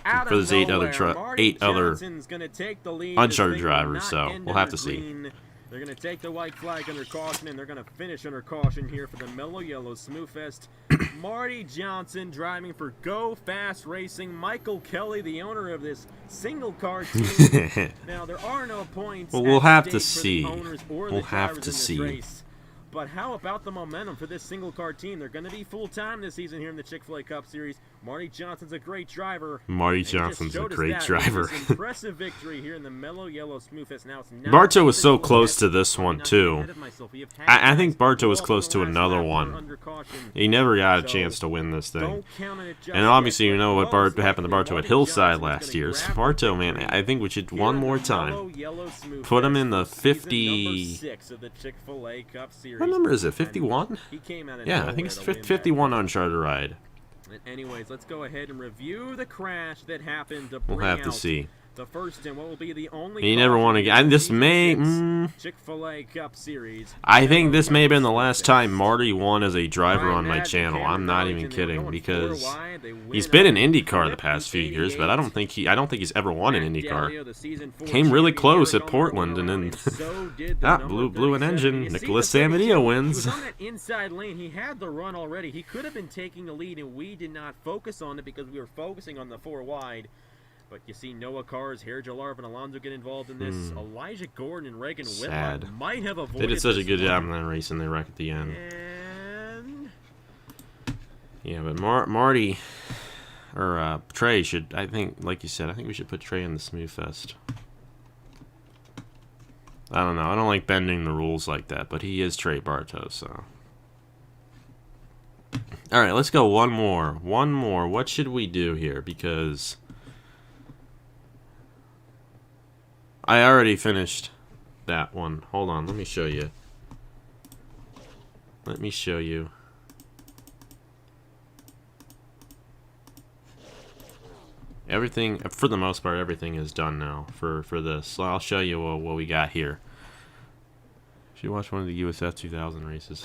Out for of those 8 other nowhere, Marty 8 other Johnson's gonna take the lead. uncharted This thing will drivers, not so end we'll under have to see. green. They're going to take the white flag under caution, and they're going to finish under caution here for the Mellow Yellow Smooth Fest. Marty Johnson driving for Go Fast Racing. Michael Kelly, the owner of this single car team. Now, there are no points. Well, we'll at have to stake see. for the owners or We'll the have drivers to in this see. race. But how about the momentum for this single car team? They're going to be full time this season here in the Chick-fil-A Cup Series. Marty Johnson's a great driver. Marty And he just Johnson's a showed us great that with driver. this impressive victory here in the Mellow Yellow Smooth Fest. Now it's Barto was so close to this one, too. I think Barto was was close to another one. He never got a chance to win this thing. And obviously, you know what happened to Barto at Hillside last year. So Barto, man, I think we should one more time put him in the 50. What number is it? 51? Yeah, I think it's 51 Uncharted ride. Anyways, let's go ahead and review the crash that happened to We'll bring have to out see. the first and what will be the only He never won again. And this may. Chick-fil-A Cup Series. I think this may have been the last time Marty won as a driver on my channel. I'm not even kidding, because he's been in IndyCar the past few years, but I don't think he's ever won an IndyCar. Came really close at Portland, and then blew an engine. Nicholas Samadillo wins. He was on that inside lane. He had the run already. He could have been taking the lead, and we did not focus on it because we were focusing on the 4 wide. But you see Noah Cars, Harry Gillard, and Alonso get involved in this. Elijah Gordon and Reagan Sad. Whitlock might have avoided. They did such a this good one. job in that race, and they wrecked at the end. And Yeah, but Marty or Trey should, I think, like you said, I think we should put Trey in the Smooth Fest. I don't know. I don't like bending the rules like that, but he is Trey Barto, so. All right, let's go one more. One more. What should we do here? Because I already finished that one. Hold on, let me show you. Let me show you. Everything, for the most part, everything is done now for this. So I'll show you what we got here. Should watch one of the USF 2000 races.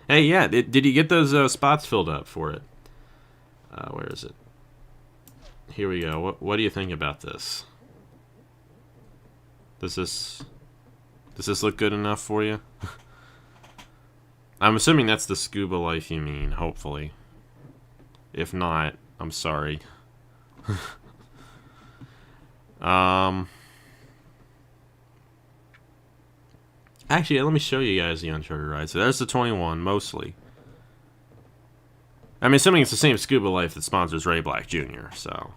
Hey, yeah, did you get those spots filled up for it? Where is it? Here we go. What do you think about this? Does this look good enough for you? I'm assuming that's the scuba life you mean, hopefully. If not, I'm sorry. Actually, let me show you guys the Uncharted ride. So there's the 21, mostly. I'm assuming it's the same Scuba Life that sponsors Ray Black Jr., so.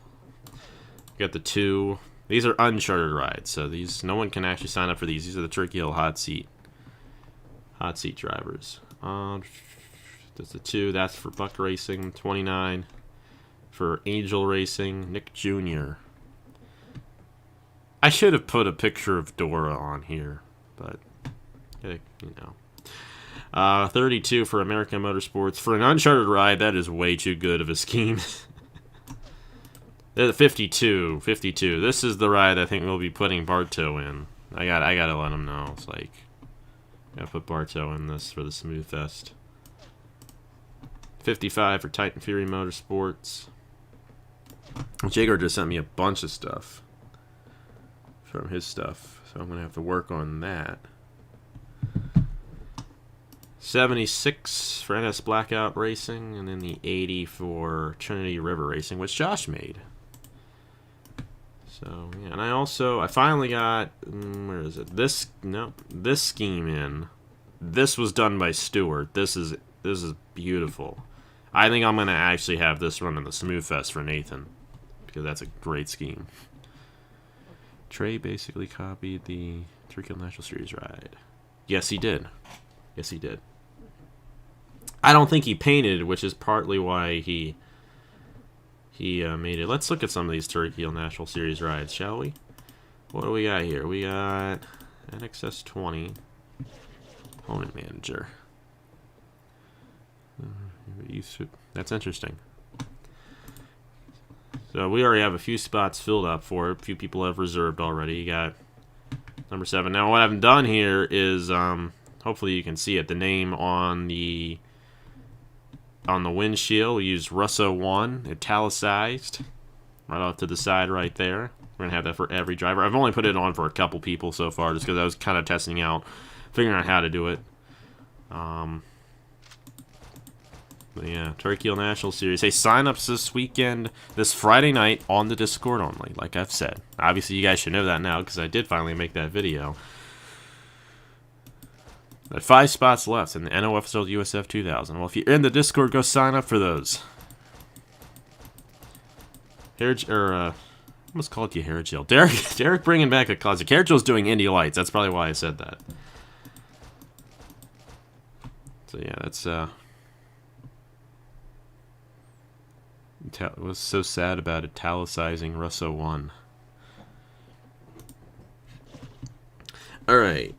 Got the 2. These are Uncharted rides, so these, no one can actually sign up for these. These are the Turkey Hill hot seat drivers. That's the 2. That's for Buck Racing. 29 for Angel Racing. Nick Jr. I should have put a picture of Dora on here, but you know. 32 for American Motorsports. For an Uncharted ride, that is way too good of a scheme. 52. This is the ride I think we'll be putting Barto in. I gotta let him know. It's like, gotta put Barto in this for the Smooth Fest. 55 for Titan Fury Motorsports. Jager just sent me a bunch of stuff from his stuff, so I'm gonna have to work on that. 76 for NS Blackout Racing, and then the 80 for Trinity River Racing, which Josh made. So, yeah, and I finally got, where is it? This scheme in. This was done by Stewart. This is beautiful. I think I'm going to actually have this run in the Smooth Fest for Nathan, because that's a great scheme. Trey basically copied the Turkey Hill National Series ride. Yes, he did. Yes, he did. I don't think he painted, which is partly why he made it. Let's look at some of these Turkey Hill National Series rides, shall we? What do we got here? We got NXS 20 Opponent Manager. That's interesting. So we already have a few spots filled up for it. A few people have reserved already. You got number 7. Now what I've done here is, hopefully you can see it, the name on the windshield. We use Russo 1, italicized, right off to the side right there. We're going to have that for every driver. I've only put it on for a couple people so far, just because I was kind of testing out, figuring out how to do it. But yeah, Turkey Hill National Series. Hey, sign-ups this weekend, this Friday night on the Discord only, like I've said. Obviously, you guys should know that now, because I did finally make that video. Got 5 spots left in the NOFSL USF 2000. Well, if you're in the Discord, go sign up for those. I almost called you Heritage Hill. Derek bringing back a classic. Heritage Hill's doing Indy Lights. That's probably why I said that. So yeah, that's it was so sad about italicizing Russo 1. Alright,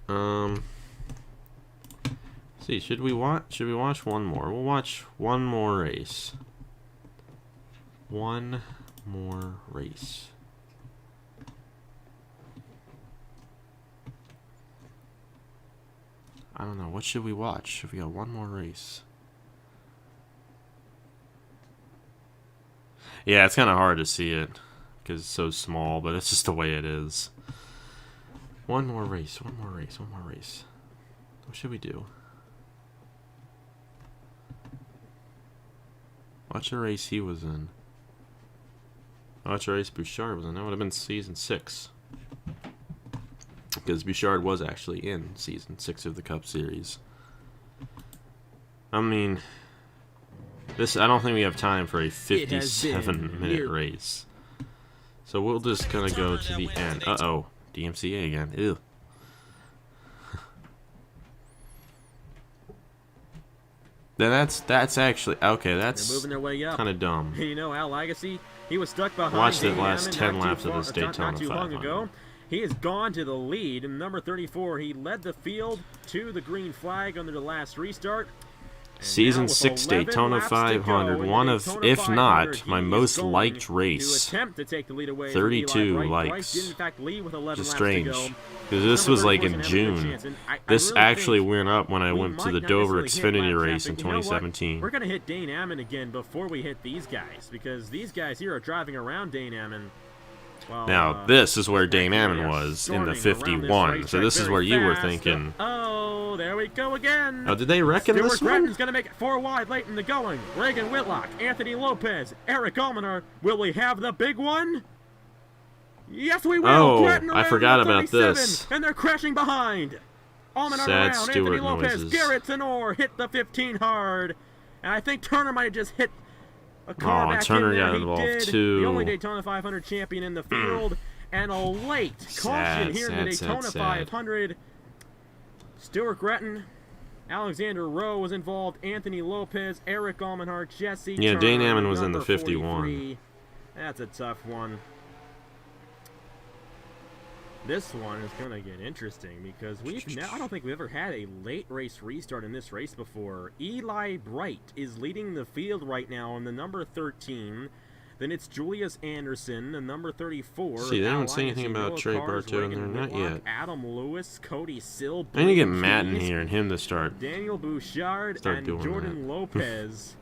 see, should we watch one more? We'll watch one more race. One more race. I don't know, what should we watch if we got one more race? Yeah, it's kind of hard to see it because it's so small, but it's just the way it is. One more race, one more race, one more race. What should we do? Watch a race he was in. Watch a race Bouchard was in. That would have been season 6. Because Bouchard was actually in season 6 of the Cup Series. I mean, I don't think we have time for a 57-minute race. So we'll just kind of go to the end. Uh-oh. DMCA again. Ew. Then that's actually... Okay, that's moving their way up. kind of dumb. You know, Al Legacy, he was stuck behind. Watch the Dane last Hammond 10 not laps too of this Daytona not too long 500. ago. He has gone to the lead. And number 34, he led the field to the green flag under the last restart. And Season now with 6 11 Daytona laps to go 500, in the one of, Daytona if 500, not, my he is most going liked to race. attempt to take the lead away 32 from Eli Bright. likes. Bryce did in fact lead with 11 Which is laps strange, to go. because this Number was like 34 in is gonna have a good June. chance, and I This really actually think went up when I we went to might the not Dover necessarily hit Xfinity lap race in traffic. You know what? 2017. We're going to hit Dane Ammon again before we hit these guys, because these guys here are driving around Dane Ammon. Well, Now, this is where Dane Ammon was in the 51, so this is where you were thinking... Oh, there we go again. Oh, did they reckon Stuart this one? Gretton's going to make it 4 wide late in the going. Reagan Whitlock, Anthony Lopez, Eric Almanar. Will we have the big one? Yes, we will. Oh, Gretton I around forgot the about 37, this. And they're crashing behind. Almanar Sad around, Stewart Anthony Lopez, noises. Garrett Tenor hit the 15 hard. And I think Turner might have just hit a car back Turner in there. got He involved did. too. The only Daytona 500 champion in the field. And a late caution here in the Daytona 500. Stuart Gretton, Alexander Rowe was involved. Anthony Lopez, Eric Almenhart, Jesse Yeah, Turner, Dane Ammon was in the number 51. 43. That's a tough one. This one is going to get interesting because I don't think we've ever had a late race restart in this race before. Eli Bright is leading the field right now on the number 13. Then it's Julius Anderson, the number 34. See, they don't say anything about Trey Bartow in there, not yet. Adam Lewis, Cody Sill. I need to get Matt in here and him to start. Daniel Bouchard Start and doing Jordan that. Lopez.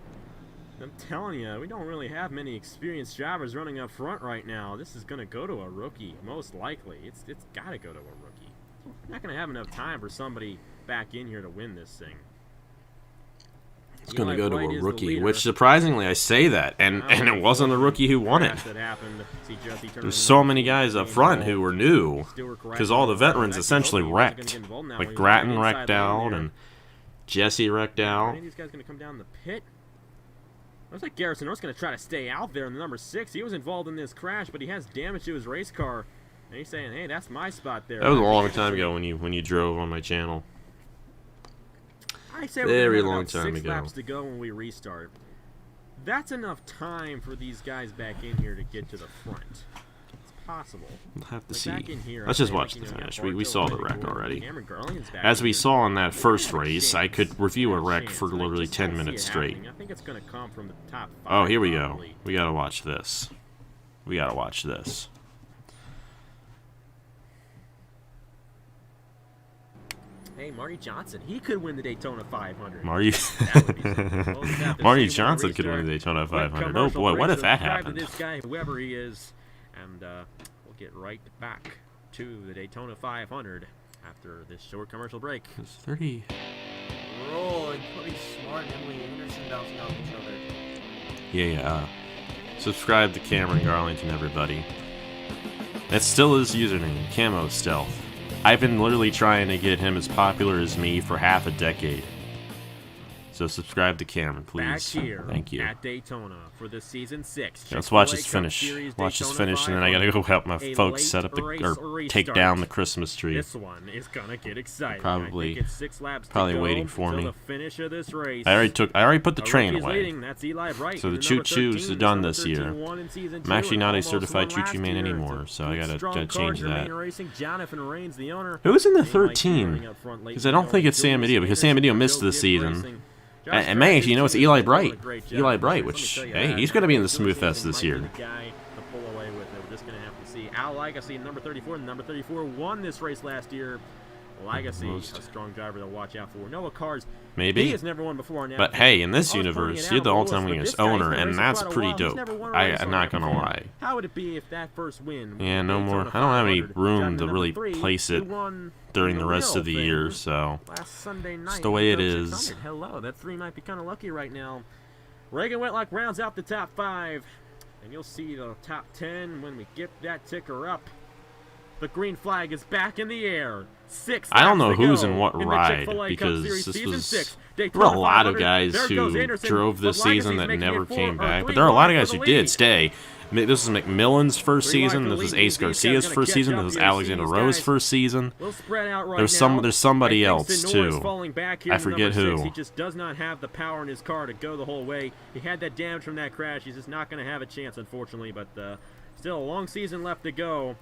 I'm telling you, we don't really have many experienced drivers running up front right now. This is going to go to a rookie, most likely. It's got to go to a rookie. Not going to have enough time for somebody back in here to win this thing. It's going to go to Bright a is the rookie, leader. which surprisingly I say that, and it wasn't the rookie who won it. Crash that happened. See Jesse Turner There's in so the many guys up main front ball. who were new, Stuart because Gretton all the was veterans actually essentially hoping he wasn't gonna wrecked. get involved now. Like He was Gratton inside wrecked lane out, there. and Jesse wrecked out. Any of these guys going to come down the pit? Looks like Garrison North's going to try to stay out there in the number 6. He was involved in this crash, but he has damage to his race car. And he's saying, hey, that's my spot there. That was a long time ago when you drove on my channel. I say Very we're long about time 6 ago. laps to go when we restart. That's enough time for these guys back in here to get to the front. It's possible. We'll have to Like see. back in here, Let's I just feel watch like, the you know, finish. We Bartow saw the really wreck good. already. Cameron Garland's back As we here. saw in that first Had a race, I chance. could review a Had wreck chance, for and I literally just 10 don't see minutes it straight. happening. I think it's going to come from the top 5. Oh, here we go. probably. We gotta watch this. We gotta watch this. Hey, Marty Johnson, he could win the Daytona 500. Marty, That would be something. Well, we'll have to Marty see when Johnson we could win restart. the Daytona Quick 500. Oh commercial boy, break, what if so that subscribe to happened? this guy, whoever he is, and we'll get right back to the Daytona 500 after this short commercial break. It's 30. Rolling, Cody Smart and Emily Anderson bouncing off each other. Yeah. Subscribe to Cameron Garlington, everybody. That's still his username, Camo Stealth. I've been literally trying to get him as popular as me for half a decade. So subscribe to Cameron, please. Back here Thank you. at Daytona for the season 6. Let's watch Chick-fil-A this Cup finish. Series Watch this Daytona finish, and then I gotta 500. go help my A folks late set up race take restart. down the Christmas tree. This one is gonna get exciting. Probably- I think it's 6 laps probably to go waiting for until me. the finish of this race. I already put the A train rookie's away. leading, that's Eli Bright. So the number choo-choos 13, are done number this year. 13 won in season I'm 2 actually and not a almost certified won last choo-choo man year. anymore, It's a so I good, gotta strong change car, that. Germain Racing, Jonathan Rains, the owner. Who's in the He might be 13? running up front late Because I don't in think the it's Sam Julius Medeo, because Sam Anderson Medeo missed from the Joe Gibbs season. Racing. Josh And Stratton actually, you know, it's is Eli doing a Bright. great job. Eli Bright, Let me which, tell you hey, that. he's going to be in the Julius Smooth Fest Anderson this might year. be the guy to pull away with it. We're just going to have to see. Al Lagasse, number 34. Number 34 won this race last year. Lagasse, Most. a strong driver to watch out for. Noah Cars, he Maybe. has never won before now. But hey, in this I was pointing universe, it you're out the to all-time Lewis, but winners this guy's been owner, and racing that's quite a pretty while. He's dope. never won a race I'm on not that going to before. lie. How would it be if that first win? Yeah, no more. Daytona I don't have any 500, room driving to the really number 3, place who it won during the the rest real of the thing year, so last Sunday night. the way it Coke is. 600. Hello, that 3 might be kind of lucky right now. Reagan Whitlock rounds out the top 5, and you'll see the top 10 when we get that ticker up. The green flag is back in the air. 6 I don't know laps to who's go in what the ride, Chick-fil-A Cup because Series this Season was- 6, there were a Daytona lot of 500. guys There who goes Anderson, drove this but season Lagasse's that making never it came four- or back, but three there are a lot of wide guys for who the did lead. stay. This is McMillan's first Three wide season. for the This is lead. Ace These guys Garcia's gonna first catch season. up This is here. Alexander These Rowe's guys first season. We'll spread out right There's now. somebody I think else St. Norris too. falling back here I in number forget 6. who. He just does not have the power in his car to go the whole way. He had that damage from that crash. He's just not going to have a chance, unfortunately. But still a long season left to go.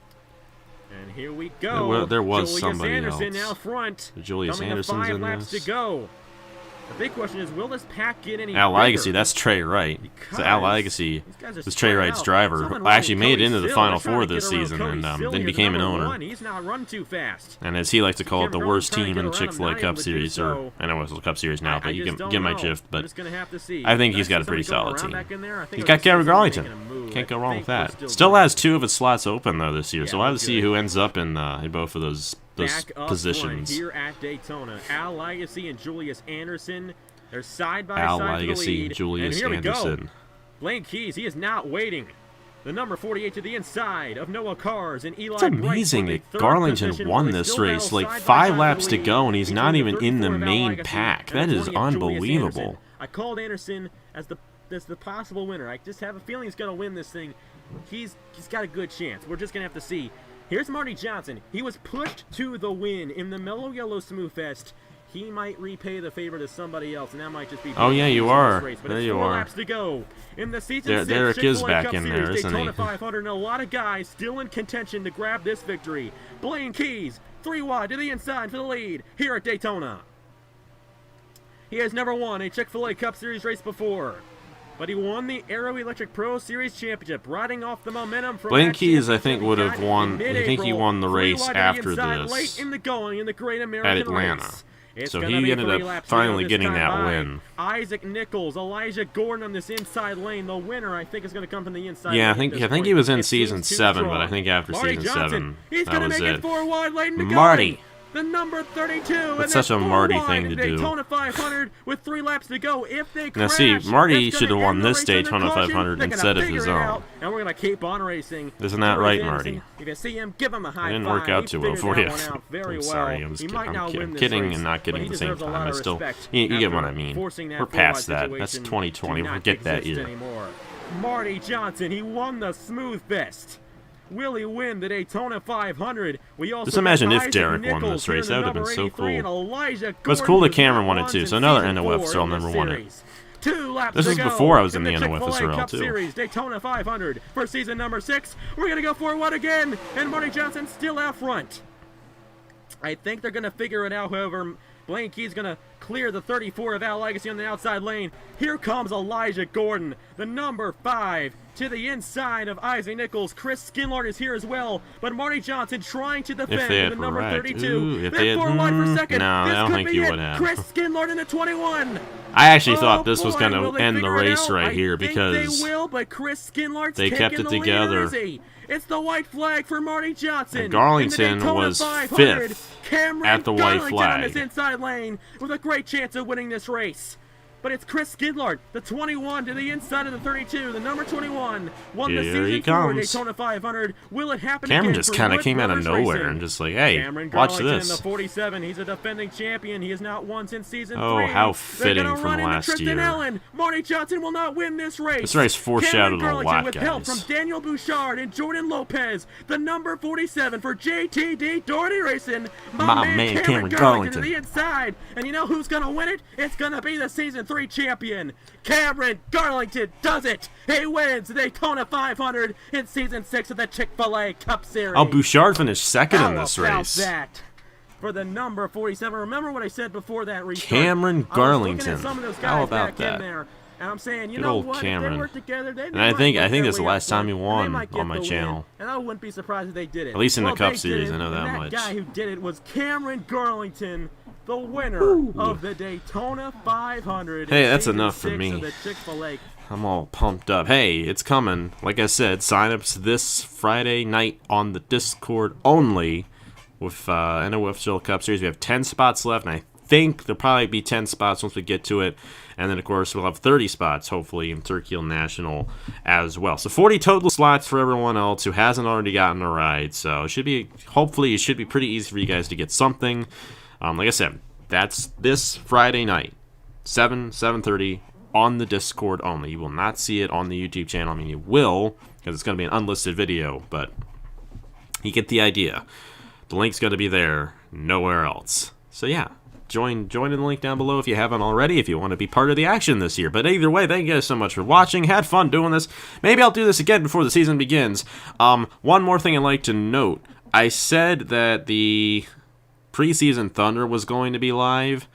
And here we go. There was Julius somebody Anderson else. out front. Julius Coming Anderson's to 5 in laps this. to go. The big question is, will this pack get any Al bigger? Lagasse, that's Trey Wright. So Al Because Lagasse these guys are was Trey spread Wright's out. driver. Someone Who actually running made it Cody into the Sill. Final They're trying Four to this get around season, Cody and Sill then here, became an number owner. 1. He's not run too fast. And as he likes to call it, the Cameron worst Garland's team in the trying to get Chick-fil-A around him, Cup not Series, able to or do so. I know it's the Cup Series now, but I you just get don't my know. drift. We're But just gonna have to see. I think he's Especially got a pretty somebody going solid around team. back in there. I think He's our got Cameron season's Garlington. making a move. Can't I go wrong think with we're that. still Still good. has 2 of his slots open though this year, Yeah, so we'll have we're to see good. who ends up in both of those Back up positions. front here at Daytona. Al Lagasse and Julius Anderson. They're side by Al side for the Lagasse, lead. Julius and here we go. Anderson. Blaine Keys, he is not waiting. The number 48 to the inside of Noah Cars and Eli It's Bright amazing for the that third Garlington position, won while they this still race. battle Like side by 5 side laps for to the go, lead and he's between not the even in the 34 of Al main Lagasse pack. and That the is 20 of Julius unbelievable. Anderson. I called Anderson as the possible winner. I just have a feeling he's going to win this thing. He's got a good chance. We're just going to have to see. Here's Marty Johnson. He was pushed to the win in the Mellow Yellow Smooth Fest. He might repay the favor to somebody else, and that might just be. Oh, yeah, you are. Race. But There it's you 4 are. laps to go in the season There- 6 Derek is Chick-fil-A back Cup in Series, there, isn't he? Daytona 500, and a lot of guys still in contention to grab this victory. Blaine Keys, 3 wide to the inside for the lead here at Daytona. He has never won a Chick-fil-A Cup Series race before, but he won the Aero Electric Pro Series Championship, riding off the momentum from Blaine that Keys, I championship think, he would got have in won. I think he mid-April. won the 3 race wide to the after inside, this late in the going in the Great American at Atlanta. Race. It's So gonna he be ended 3 up laps to go finally this getting time that by. win. Isaac Nichols, Elijah Gordon on this inside lane. The winner, I think, is going to come from the inside. Yeah, lane at this I think point. he was in It season seems too 7, but I strong. think after Marty season Johnson, 7, he's that gonna was make it. it 4 wide late in the Marty. going. The number 32. That's and such a that's 4 Marty wide thing in to do. Daytona 500 with 3 laps to go. If they Now, crash, see, Marty that's should have gonna won end the this race under Daytona caution. 500 They're gonna instead of figure his it own. out, and we're going to keep on racing. Isn't that Julius right, Anderson, Marty? If you see him, give him a high It didn't five. work out He too well figured for that you. one out very I'm well. sorry, He might not win this kidding race, and not kidding but at he the same deserves a time. lot I of still, respect you get after what I mean. forcing that We're 4 wide past that. That's situation 2020. to We'll not get that exist year. anymore. Marty Johnson, he won the Smooth Fest. Will he win the Daytona 500? We also Just imagine got if Isaac Derek won Nichols this race. here in That the would've been number so 83, and cool. Elijah But it's cool Gordon, that Cameron who's won it won too. since So another season NOF 4 still in the never won it. series. 2 laps This to is go before I was in the the NOF Chick-fil-A Israel, Cup too. Series Daytona 500 for season number 6. We're going to go for one again, and Marty Johnson still out front. I think they're going to figure it out, however. Blaine Key's going to clear the 34 of Al Legacy on the outside lane. Here comes Elijah Gordon, the number 5, to the inside of Isaac Nichols. Chris Skinlard is here as well, but Marty Johnson trying to defend they with had the number wrecked. 32. Ooh, if They're they had- 4 wide for second. no, This I don't could think be you it. would have. Chris Skinlard in the 21. I actually thought Oh, this was boy, going will to they end the figure it race out? right here I think because they will, but Chris Skinlard's they kept taking it the lead, together. is he? It's the white flag for Marty Johnson. And Garlington In the Daytona was 500, 5th Cameron at the white Garlington flag. on his inside lane with a great chance of winning this race. But it's Chris Skidlard, the 21 to the inside of the 32, the number 21, won the Here season he 4 comes. Daytona 500. Will it happen Cameron again just for kind of Wood came out of Brothers nowhere Racing? and just like, hey, Cameron watch Garlington in this. the 47. He's a defending champion. He has not won since season Oh, 3. how They're fitting gonna from run into last Tristan year. Allen. Marty Johnson will not win this race. This race foreshadowed Cameron a Garlington lot, with help guys. from Daniel Bouchard and Jordan Lopez. The number 47 for JTD Doherty Racing. My man, Cameron Garlington to Garlington. the inside. And you know who's going to win it? It's going to be the season 3 champion. Cameron Garlington does it. He wins the Daytona 500 in season 6 of the Chick-fil-A Cup Series. Oh, Bouchard finished second in How this about race. that? For the number 47. Remember what I said before that restart? Cameron I was looking Garlington. at some of those How guys about back in that? there, and I'm saying, you Good know old what? If Cameron. they work together, they And I might think work this their is the way last up time he front, and won they might get on my the win. channel. And I wouldn't be surprised if they did it. At least in the Well, Cup they Series, did I know and that that much. guy who did it was Cameron Garlington, the winner of the Daytona 500. Hey, in that's season enough for 6 me. of the Chick-fil-A. I'm all pumped up. Hey, it's coming. Like I said, sign-ups this Friday night on the Discord only with NOF Israel Cup Series. We have 10 spots left, and I think there'll probably be 10 spots once we get to it. And then, of course, we'll have 30 spots, hopefully, in Turkey Hill National as well. So 40 total slots for everyone else who hasn't already gotten a ride. So it should be, hopefully, it should be pretty easy for you guys to get something. Like I said, that's this Friday night, 7:30 on the Discord only. You will not see it on the YouTube channel. I mean, you will, because it's going to be an unlisted video, but you get the idea. The link's going to be there, nowhere else. So yeah, join in the link down below if you haven't already, if you want to be part of the action this year. But either way, thank you guys so much for watching. Had fun doing this. Maybe I'll do this again before the season begins. One more thing I'd like to note. I said that the preseason Thunder was going to be live.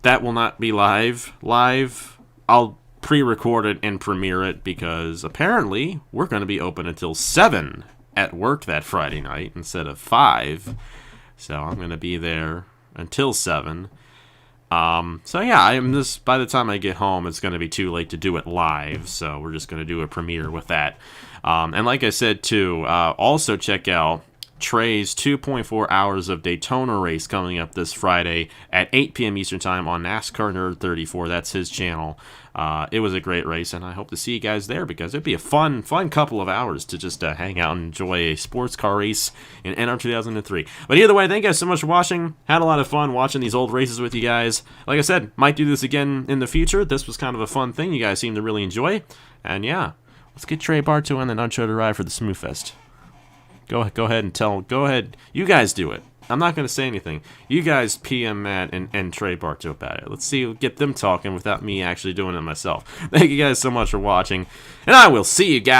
That will not be live. I'll pre-record it and premiere it because apparently we're going to be open until 7 at work that Friday night instead of 5. So I'm going to be there until 7. So yeah, by the time I get home, it's going to be too late to do it live. So we're just going to do a premiere with that. And like I said too, also check out Trey's 2.4 hours of Daytona race coming up this Friday at 8 p.m. Eastern Time on NASCAR Nerd 34. That's his channel. It was a great race, and I hope to see you guys there because it'd be a fun couple of hours to just hang out and enjoy a sports car race in NR 2003. But either way, thank you guys so much for watching. Had a lot of fun watching these old races with you guys. Like I said, might do this again in the future. This was kind of a fun thing. You guys seem to really enjoy. And yeah, let's get Trey Bartow and then Uncharted Ride for the Smooth Fest. Go ahead and go ahead. You guys do it. I'm not going to say anything. You guys PM Matt and Trey Bartow about it. Let's see, get them talking without me actually doing it myself. Thank you guys so much for watching, and I will see you guys